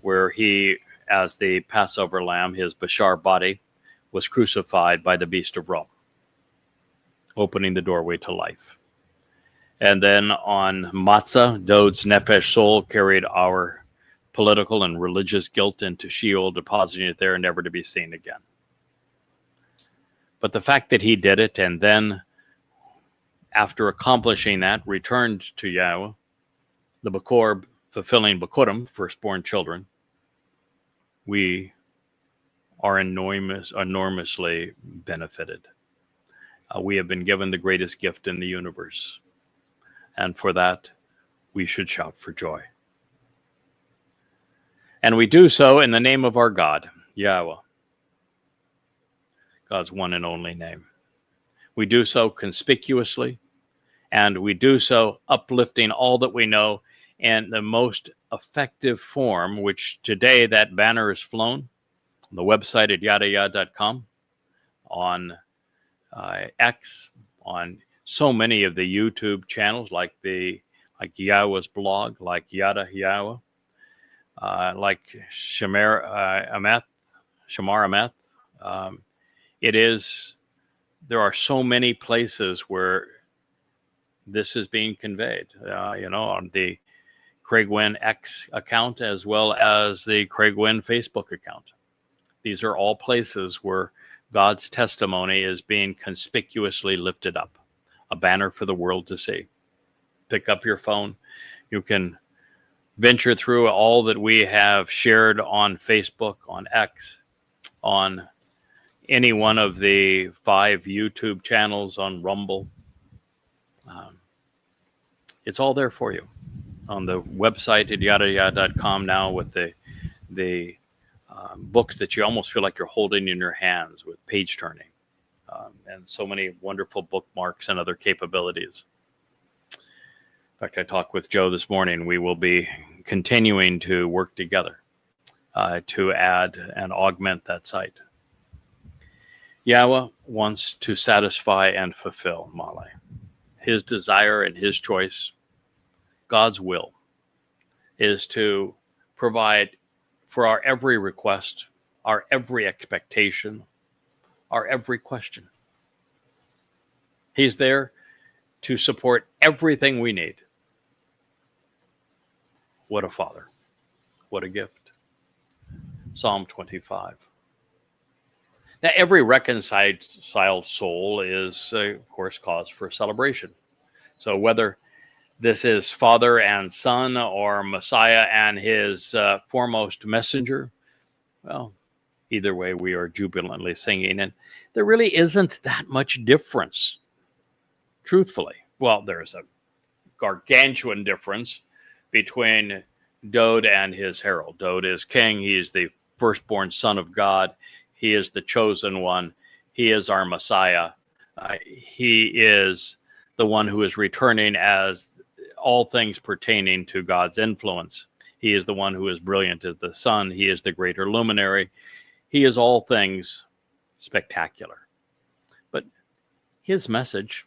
where he, as the Passover lamb, his Bashar body, was crucified by the beast of Rome, opening the doorway to life. And then on Matzah, Dowd's Nefesh soul carried our political and religious guilt into Sheol, depositing it there, never to be seen again. But the fact that he did it, and then after accomplishing that, returned to Yahowah, the Bakor fulfilling Bakurim, firstborn children, we are enormously benefited. We have been given the greatest gift in the universe. And for that, we should shout for joy. And we do so in the name of our God, Yahowah, God's one and only name. We do so conspicuously, and we do so uplifting all that we know in the most effective form, which today that banner is flown on the website at yadayah.com, on X, on so many of the YouTube channels, like Yahowah's blog, like Yada Yahowah, like Shamar Ameth. There are so many places where this is being conveyed, on the Craig Wynn X account as well as the Craig Wynn Facebook account. These are all places where God's testimony is being conspicuously lifted up, a banner for the world to see. pick up your phone. You can venture through all that we have shared on Facebook, on X, on any one of the 5 YouTube channels, on Rumble. It's all there for you on the website at yadayah.com now, with the books that you almost feel like you're holding in your hands with page turning, and so many wonderful bookmarks and other capabilities. In fact, I talked with Joe this morning. We will be continuing to work together to add and augment that site. Yahowah wants to satisfy and fulfill, Molly. His desire and his choice, God's will, is to provide for our every request, our every expectation, our every question. He's there to support everything we need. What a father. What a gift. Psalm 25. Now, every reconciled soul is, of course, cause for celebration. So whether this is Father and Son, or Messiah and his foremost messenger, well, either way, we are jubilantly singing. And there really isn't that much difference, truthfully. Well, there's a gargantuan difference between Dowd and his herald. Dowd is king. He is the firstborn son of God. He is the chosen one. He is our Messiah. He is the one who is returning as all things pertaining to God's influence. He is the one who is brilliant as the sun. He is the greater luminary. He is all things spectacular. But his message,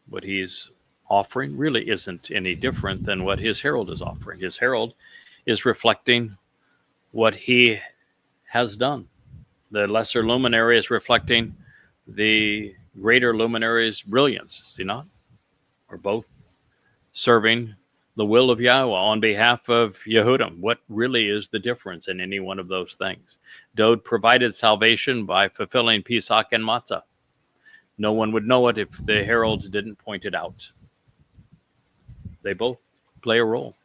what he's offering, really isn't any different than what his herald is offering. His herald is reflecting what he has done. The lesser luminary is reflecting the greater luminary's brilliance, see not? Or both serving the will of Yahowah on behalf of Yehudim. What really is the difference in any one of those things? Dowd provided salvation by fulfilling Pesach and Matzah. No one would know it if the heralds didn't point it out. They both play a role.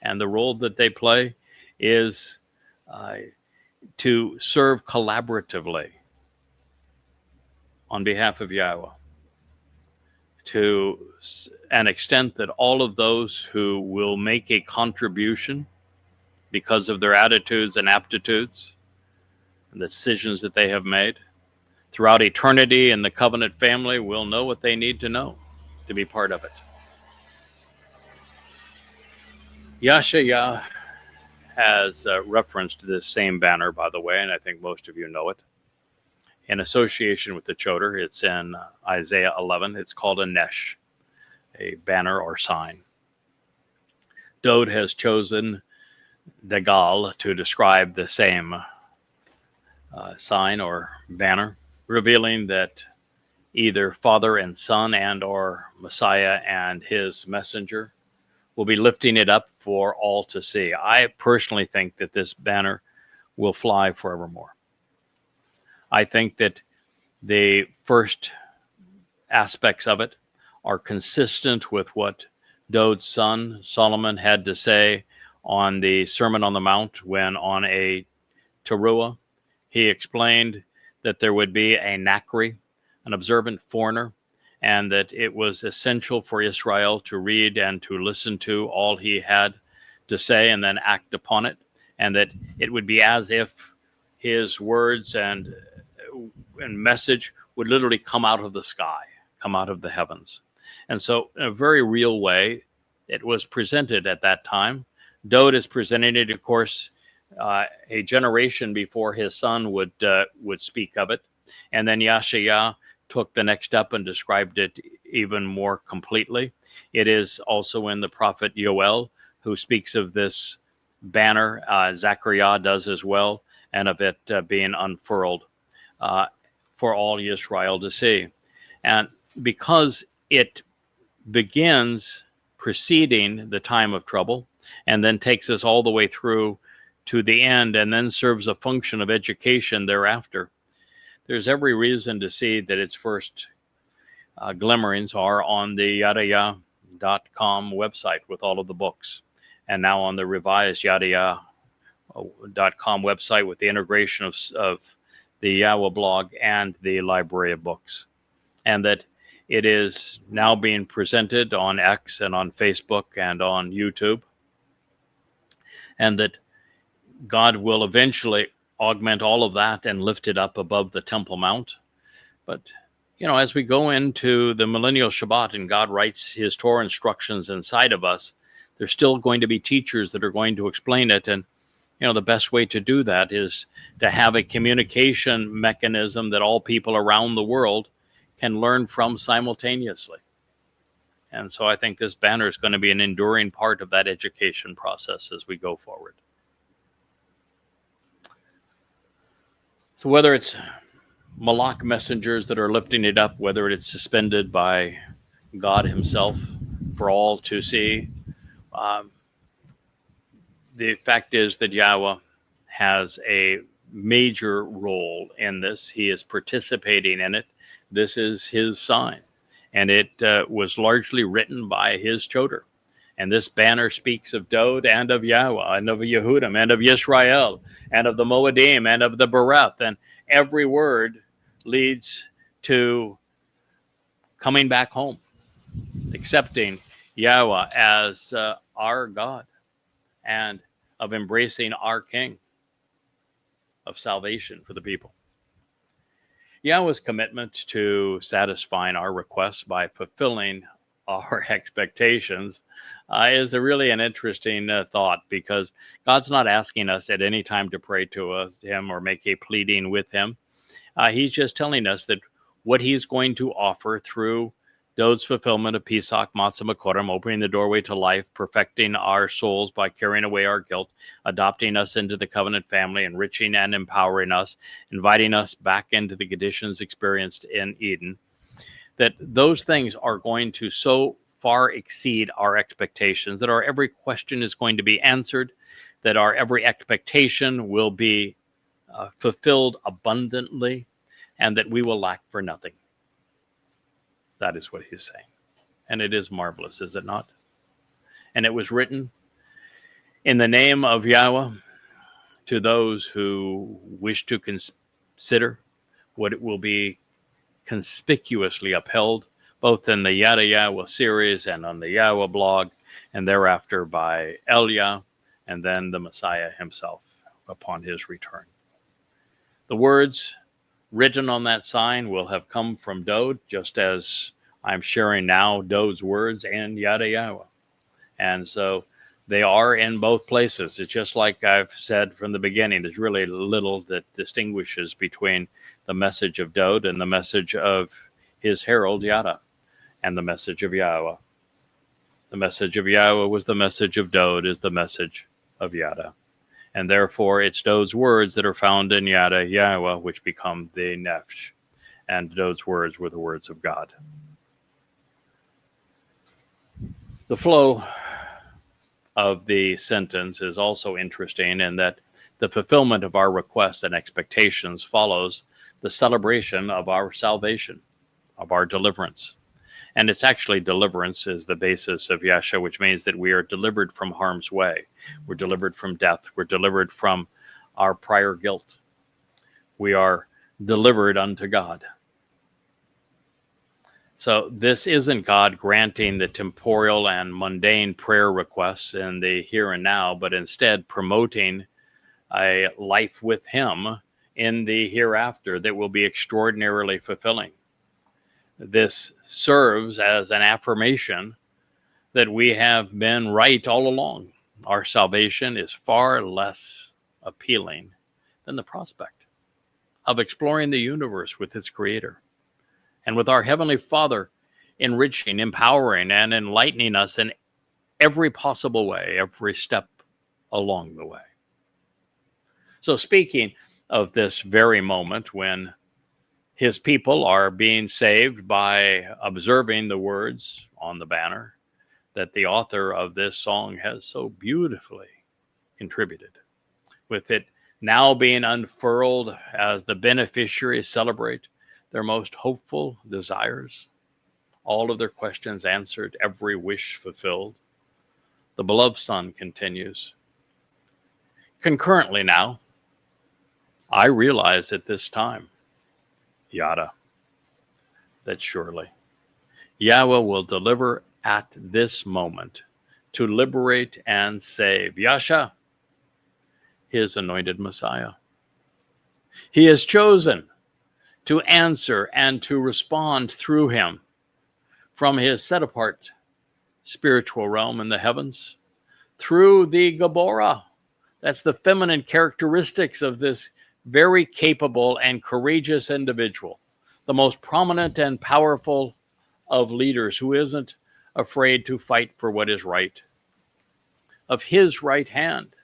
And the role that they play is to serve collaboratively on behalf of Yahowah, to an extent that all of those who will make a contribution because of their attitudes and aptitudes and the decisions that they have made throughout eternity in the covenant family will know what they need to know to be part of it. Yahshua has referenced this same banner, by the way, and I think most of you know it. In association with the Choter, it's in Isaiah 11. It's called a nesh, a banner or sign. Dowd has chosen Dagal to describe the same sign or banner, revealing that either Father and Son and or Messiah and his messenger will be lifting it up for all to see. I personally think that this banner will fly forevermore. I think that the first aspects of it are consistent with what Dowd's son Solomon had to say on the Sermon on the Mount, when on a teruah he explained that there would be a nakri, an observant foreigner, and that it was essential for Israel to read and to listen to all he had to say and then act upon it, and that it would be as if his words and message would literally come out of the sky, come out of the heavens. And so in a very real way, it was presented at that time. Dowd is presenting it, of course, a generation before his son would speak of it. And then Yahshua took the next step and described it even more completely. It is also in the prophet Yoel, who speaks of this banner. Zakar does as well, and of it being unfurled for all Israel to see. And because it begins preceding the time of trouble and then takes us all the way through to the end and then serves a function of education thereafter, there's every reason to see that its first glimmerings are on the Yada Yah website with all of the books, and now on the revised Yada Yahowah.com website with the integration of the Yahowah blog and the library of books, and that it is now being presented on X and on Facebook and on YouTube, and that God will eventually augment all of that and lift it up above the Temple Mount. But, as we go into the millennial Shabbat and God writes his Torah instructions inside of us, there's still going to be teachers that are going to explain it. And, the best way to do that is to have a communication mechanism that all people around the world can learn from simultaneously. And so I think this banner is going to be an enduring part of that education process as we go forward. So whether it's Malach messengers that are lifting it up, whether it's suspended by God himself for all to see, the fact is that Yahowah has a major role in this. He is participating in it. This is his sign. And it was largely written by his Choter. And this banner speaks of Dowd and of Yahowah and of Yehudim and of Yisrael and of the Moadim and of the Bereth. And every word leads to coming back home, accepting Yahowah as our God, and of embracing our King of salvation for the people. Yahowah's commitment to satisfying our requests by fulfilling our expectations is really an interesting thought, because God's not asking us at any time to pray to him or make a pleading with him. He's just telling us that what he's going to offer through Dowd's fulfillment of Pesach, Matzah, Makorim, opening the doorway to life, perfecting our souls by carrying away our guilt, adopting us into the covenant family, enriching and empowering us, inviting us back into the conditions experienced in Eden, that those things are going to so far exceed our expectations, that our every question is going to be answered, that our every expectation will be fulfilled abundantly, and that we will lack for nothing. That is what he's saying. And it is marvelous, is it not? And it was written in the name of Yahowah to those who wish to consider what it will be conspicuously upheld, both in the Yada Yahowah series and on the Yahowah blog, and thereafter by Elia, and then the Messiah himself upon his return. The words written on that sign will have come from Dowd, just as I'm sharing now Dowd's words and Yada Yahowah. And so they are in both places. It's just like I've said from the beginning, there's really little that distinguishes between the message of Dowd and the message of his herald Yada, and the message of Yahowah. The message of Yahowah was the message of Dowd, is the message of Yada. And therefore, it's Dowd's words that are found in Yada Yahowah, which become the nefesh. And Dowd's words were the words of God. The flow of the sentence is also interesting in that the fulfillment of our requests and expectations follows the celebration of our salvation, of our deliverance. And it's actually deliverance is the basis of Yasha, which means that we are delivered from harm's way. We're delivered from death. We're delivered from our prior guilt. We are delivered unto God. So this isn't God granting the temporal and mundane prayer requests in the here and now, but instead promoting a life with him in the hereafter that will be extraordinarily fulfilling. This serves as an affirmation that we have been right all along. Our salvation is far less appealing than the prospect of exploring the universe with its creator, and with our Heavenly Father enriching, empowering, and enlightening us in every possible way, every step along the way. So speaking of this very moment when his people are being saved by observing the words on the banner that the author of this song has so beautifully contributed, with it now being unfurled as the beneficiaries celebrate their most hopeful desires. all of their questions answered, every wish fulfilled. The beloved Son continues. Concurrently now, I realize at this time, Yada, that surely Yahweh will deliver at this moment to liberate and save Yasha, his anointed Messiah. He has chosen to answer and to respond through him from his set-apart spiritual realm in the heavens through the Gabora. That's the feminine characteristics of this very capable and courageous individual, the most prominent and powerful of leaders who isn't afraid to fight for what is right, of his right hand,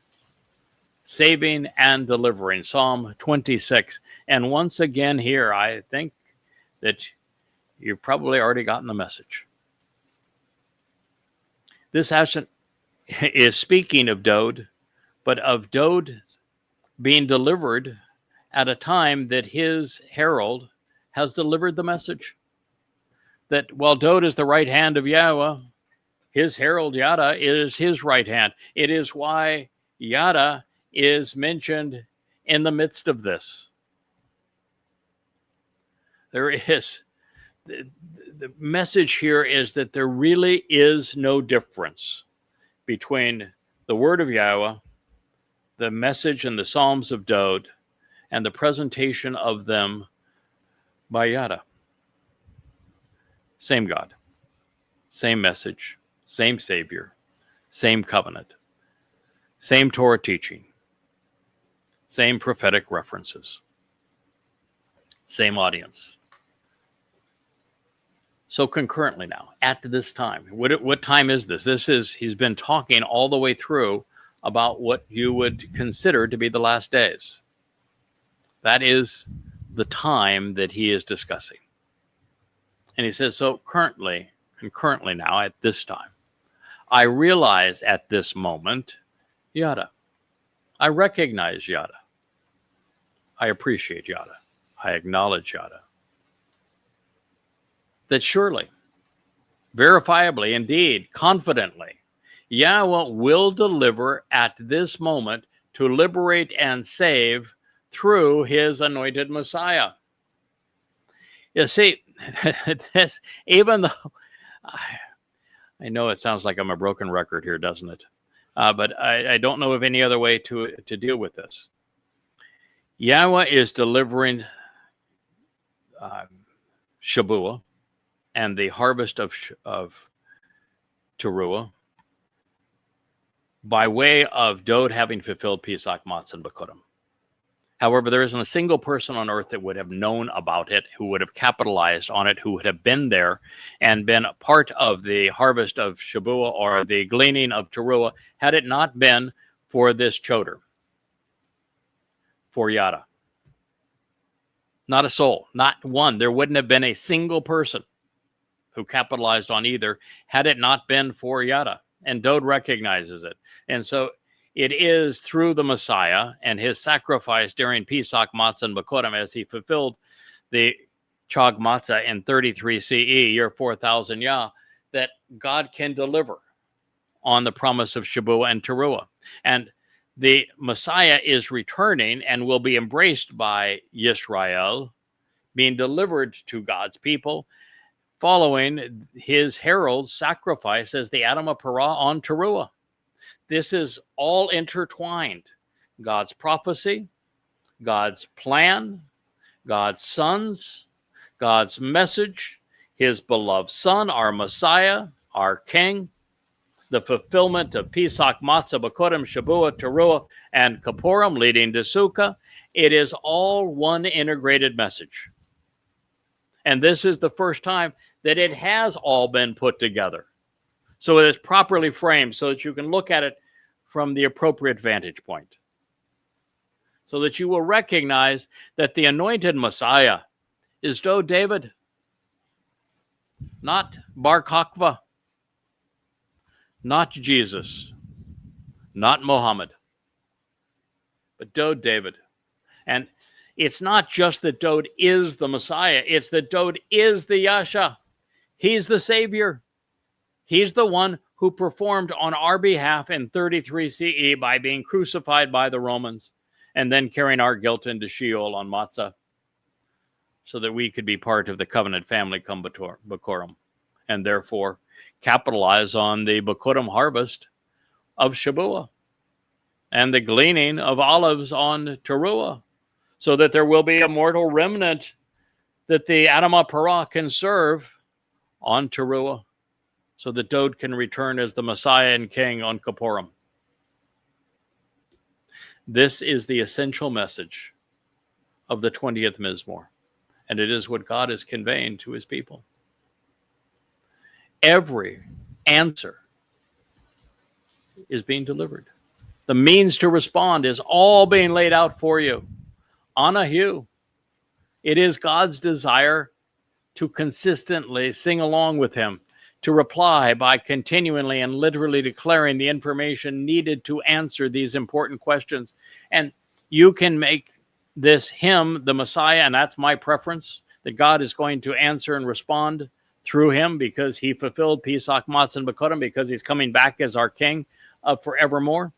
saving and delivering. Psalm 26. And once again here, I think that you've probably already gotten the message. This hasn't is speaking of Dowd, but of Dowd being delivered at a time that his herald has delivered the message. That while Dowd is the right hand of Yahweh, his herald Yada is his right hand. It is why Yada is mentioned in the midst of this. There is, the message here is that there really is no difference between the word of Yahweh, the message and the Psalms of Dowd, and the presentation of them by Yada. Same God, same message, same Savior, same covenant, same Torah teaching, same prophetic references, same audience. So concurrently now, at this time, what time is this? He's been talking all the way through about what you would consider to be the last days. That is the time that he is discussing. And he says, so currently now, at this time, I realize at this moment, Yada. I recognize Yada. I appreciate Yada. I acknowledge Yada. That surely, verifiably, indeed, confidently, Yahweh will deliver at this moment to liberate and save through his anointed Messiah. You see, this, even though I know it sounds like I'm a broken record here, doesn't it? But I don't know of any other way to deal with this. Yahweh is delivering Shabuah and the harvest of Towrah by way of Dowd having fulfilled Pesach, Matzah, and Bekurim. However, there isn't a single person on earth that would have known about it, who would have capitalized on it, who would have been there and been a part of the harvest of Shabuah or the gleaning of Towrah, had it not been for this Choter, for Yada. Not a soul, not one. There wouldn't have been a single person who capitalized on either had it not been for Yada. And Dowd recognizes it. And so it is through the Messiah and his sacrifice during Pesach, Matzah, and Bekurim, as he fulfilled the Chag Matzah in 33 CE, year 4000 Yah, that God can deliver on the promise of Shabuah and Towrah. And the Messiah is returning and will be embraced by Yisrael, being delivered to God's people, following his herald's sacrifice as the Adamah Parah on Towrah. This is all intertwined. God's prophecy, God's plan, God's sons, God's message, his beloved Son, our Messiah, our King, the fulfillment of Pesach, Matzah, Bekurim, Shabuah, Towrah, and Kippurim, leading to Sukkah. It is all one integrated message. And this is the first time that it has all been put together. So it is properly framed so that you can look at it from the appropriate vantage point. So that you will recognize that the anointed Messiah is Dowd David, not Bar Kokhba, not Jesus, not Muhammad, but Dowd David. And it's not just that Dowd is the Messiah, it's that Dowd is the Yasha. He's the Savior. He's the one who performed on our behalf in 33 CE by being crucified by the Romans and then carrying our guilt into Sheol on Matzah so that we could be part of the covenant family come Bikurim, and therefore capitalize on the Bikurim harvest of Shabuah and the gleaning of olives on Towrah, so that there will be a mortal remnant that the Adamah Parah can serve on Towrah, so that Dowd can return as the Messiah and King on Kippurim. This is the essential message of the 20th Mizmor, and it is what God is conveying to his people. Every answer is being delivered. The means to respond is all being laid out for you. Anahu. It is God's desire to consistently sing along with him, to reply by continually and literally declaring the information needed to answer these important questions. And you can make this him the Messiah, and that's my preference, that God is going to answer and respond through him because he fulfilled Pesach, Matzah, and Bikurim, because he's coming back as our king forevermore.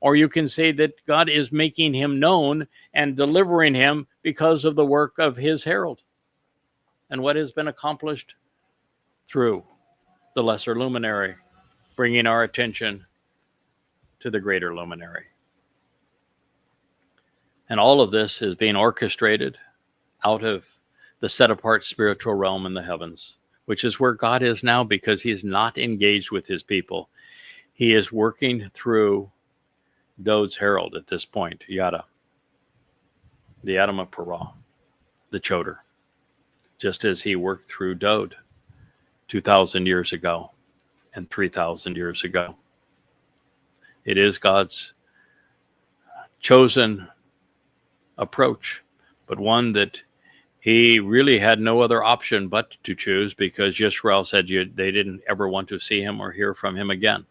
Or you can say that God is making him known and delivering him because of the work of his herald and what has been accomplished through the lesser luminary, bringing our attention to the greater luminary. And all of this is being orchestrated out of the set-apart spiritual realm in the heavens, which is where God is now, because he is not engaged with his people. He is working through Dowd's herald at this point, Yada, the Adamah Parah, the Choter, just as he worked through Dowd 2,000 years ago and 3,000 years ago. It is God's chosen approach, but one that he really had no other option but to choose, because Yisrael said they didn't ever want to see him or hear from him again,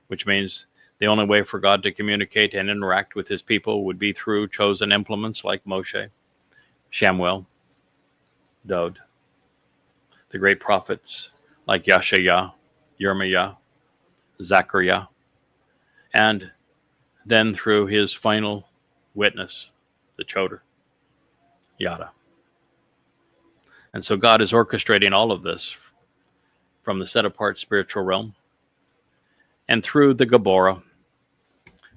which means the only way for God to communicate and interact with his people would be through chosen implements like Moshe, Shamuel, Dowd, the great prophets like Yashayah, Yirmiyah, Zakar, and then through his final witness, the Choter, Yada. And so God is orchestrating all of this from the set-apart spiritual realm and through the Geborah.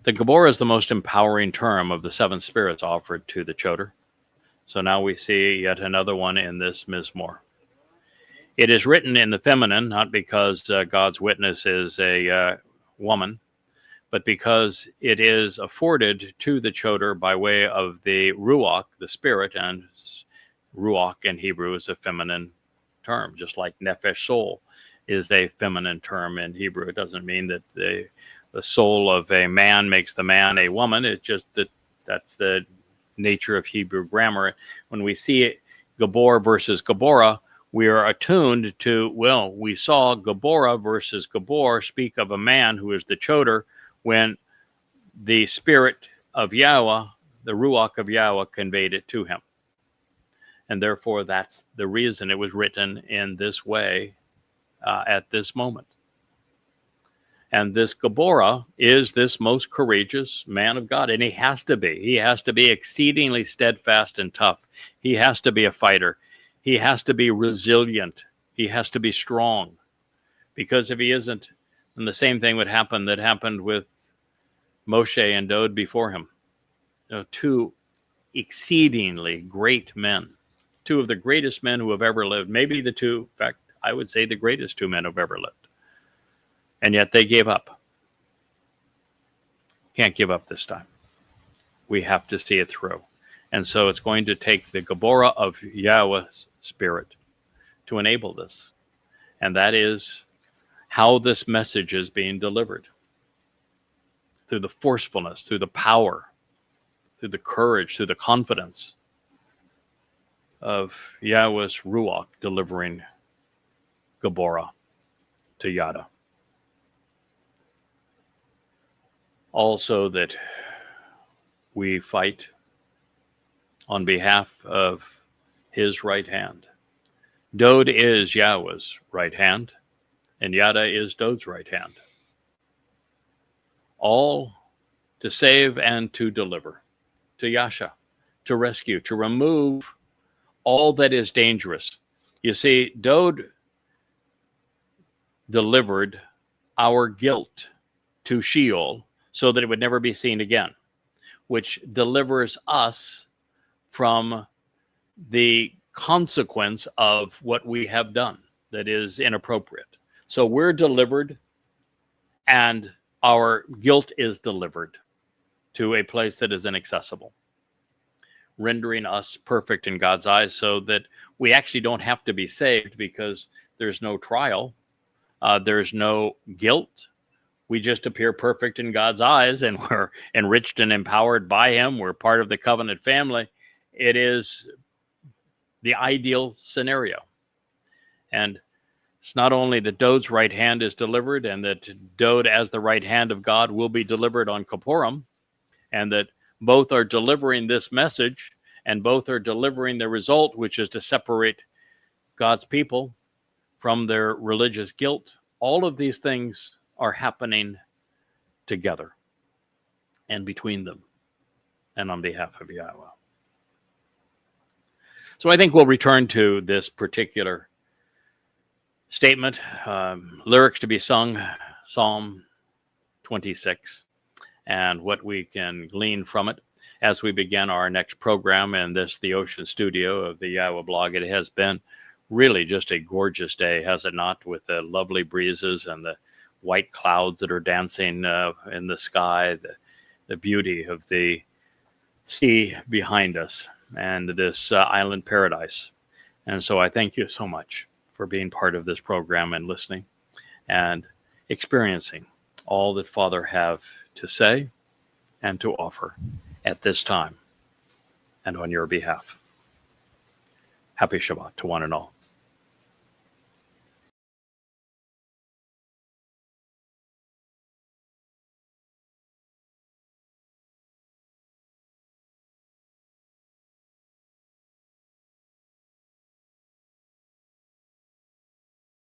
The Geborah is the most empowering term of the seven spirits offered to the Choter. So now we see yet another one in this Mizmor. It is written in the feminine, not because God's witness is a woman, but because it is afforded to the Choter by way of the Ruach, the spirit, and Ruach in Hebrew is a feminine term, just like Nefesh, soul, is a feminine term in Hebrew. It doesn't mean that the soul of a man makes the man a woman. It's just that that's the nature of Hebrew grammar. When we see Gabor versus Geborah, we are attuned to, well, we saw Geborah versus Gabor speak of a man who is the Choter when the spirit of Yahowah, the Ruach of Yahowah, conveyed it to him. And therefore, that's the reason it was written in this way at this moment. And this Geborah is this most courageous man of God, and he has to be. He has to be exceedingly steadfast and tough. He has to be a fighter. He has to be resilient. He has to be strong. Because if he isn't, then the same thing would happen that happened with Moshe and Dowd before him. Two exceedingly great men. Two of the greatest men who have ever lived. Maybe the two, in fact, I would say the greatest two men who have ever lived. And yet they gave up. Can't give up this time. We have to see it through. And so it's going to take the Geborah of Yahweh's spirit to enable this. And that is how this message is being delivered. Through the forcefulness, through the power, through the courage, through the confidence of Yahweh's Ruach delivering Geborah to Yada. Also that we fight on behalf of his right hand, Dowd is Yahweh's right hand, and Yada is Dowd's right hand. All to save and to deliver, to Yasha, to rescue, to remove all that is dangerous. You see, Dowd delivered our guilt to Sheol so that it would never be seen again, which delivers us from the consequence of what we have done that is inappropriate. So we're delivered, and our guilt is delivered to a place that is inaccessible, rendering us perfect in God's eyes so that we actually don't have to be saved because there's no trial, there's no guilt. We just appear perfect in God's eyes, and we're enriched and empowered by Him. We're part of the covenant family. It is the ideal scenario. And it's not only that Dowd's right hand is delivered, and that Dowd as the right hand of God will be delivered on Kippurim, and that both are delivering this message, and both are delivering the result, which is to separate God's people from their religious guilt. All of these things are happening together and between them and on behalf of Yahowah. So I think we'll return to this particular statement, lyrics to be sung, Psalm 26, and what we can glean from it as we begin our next program in this, the Ocean Studio of the Yahowah blog. It has been really just a gorgeous day, has it not, with the lovely breezes and the white clouds that are dancing in the sky, the beauty of the sea behind us, and this island paradise. And so I thank you so much for being part of this program and listening and experiencing all that Father have to say and to offer at this time and on your behalf. Happy Shabbat to one and all.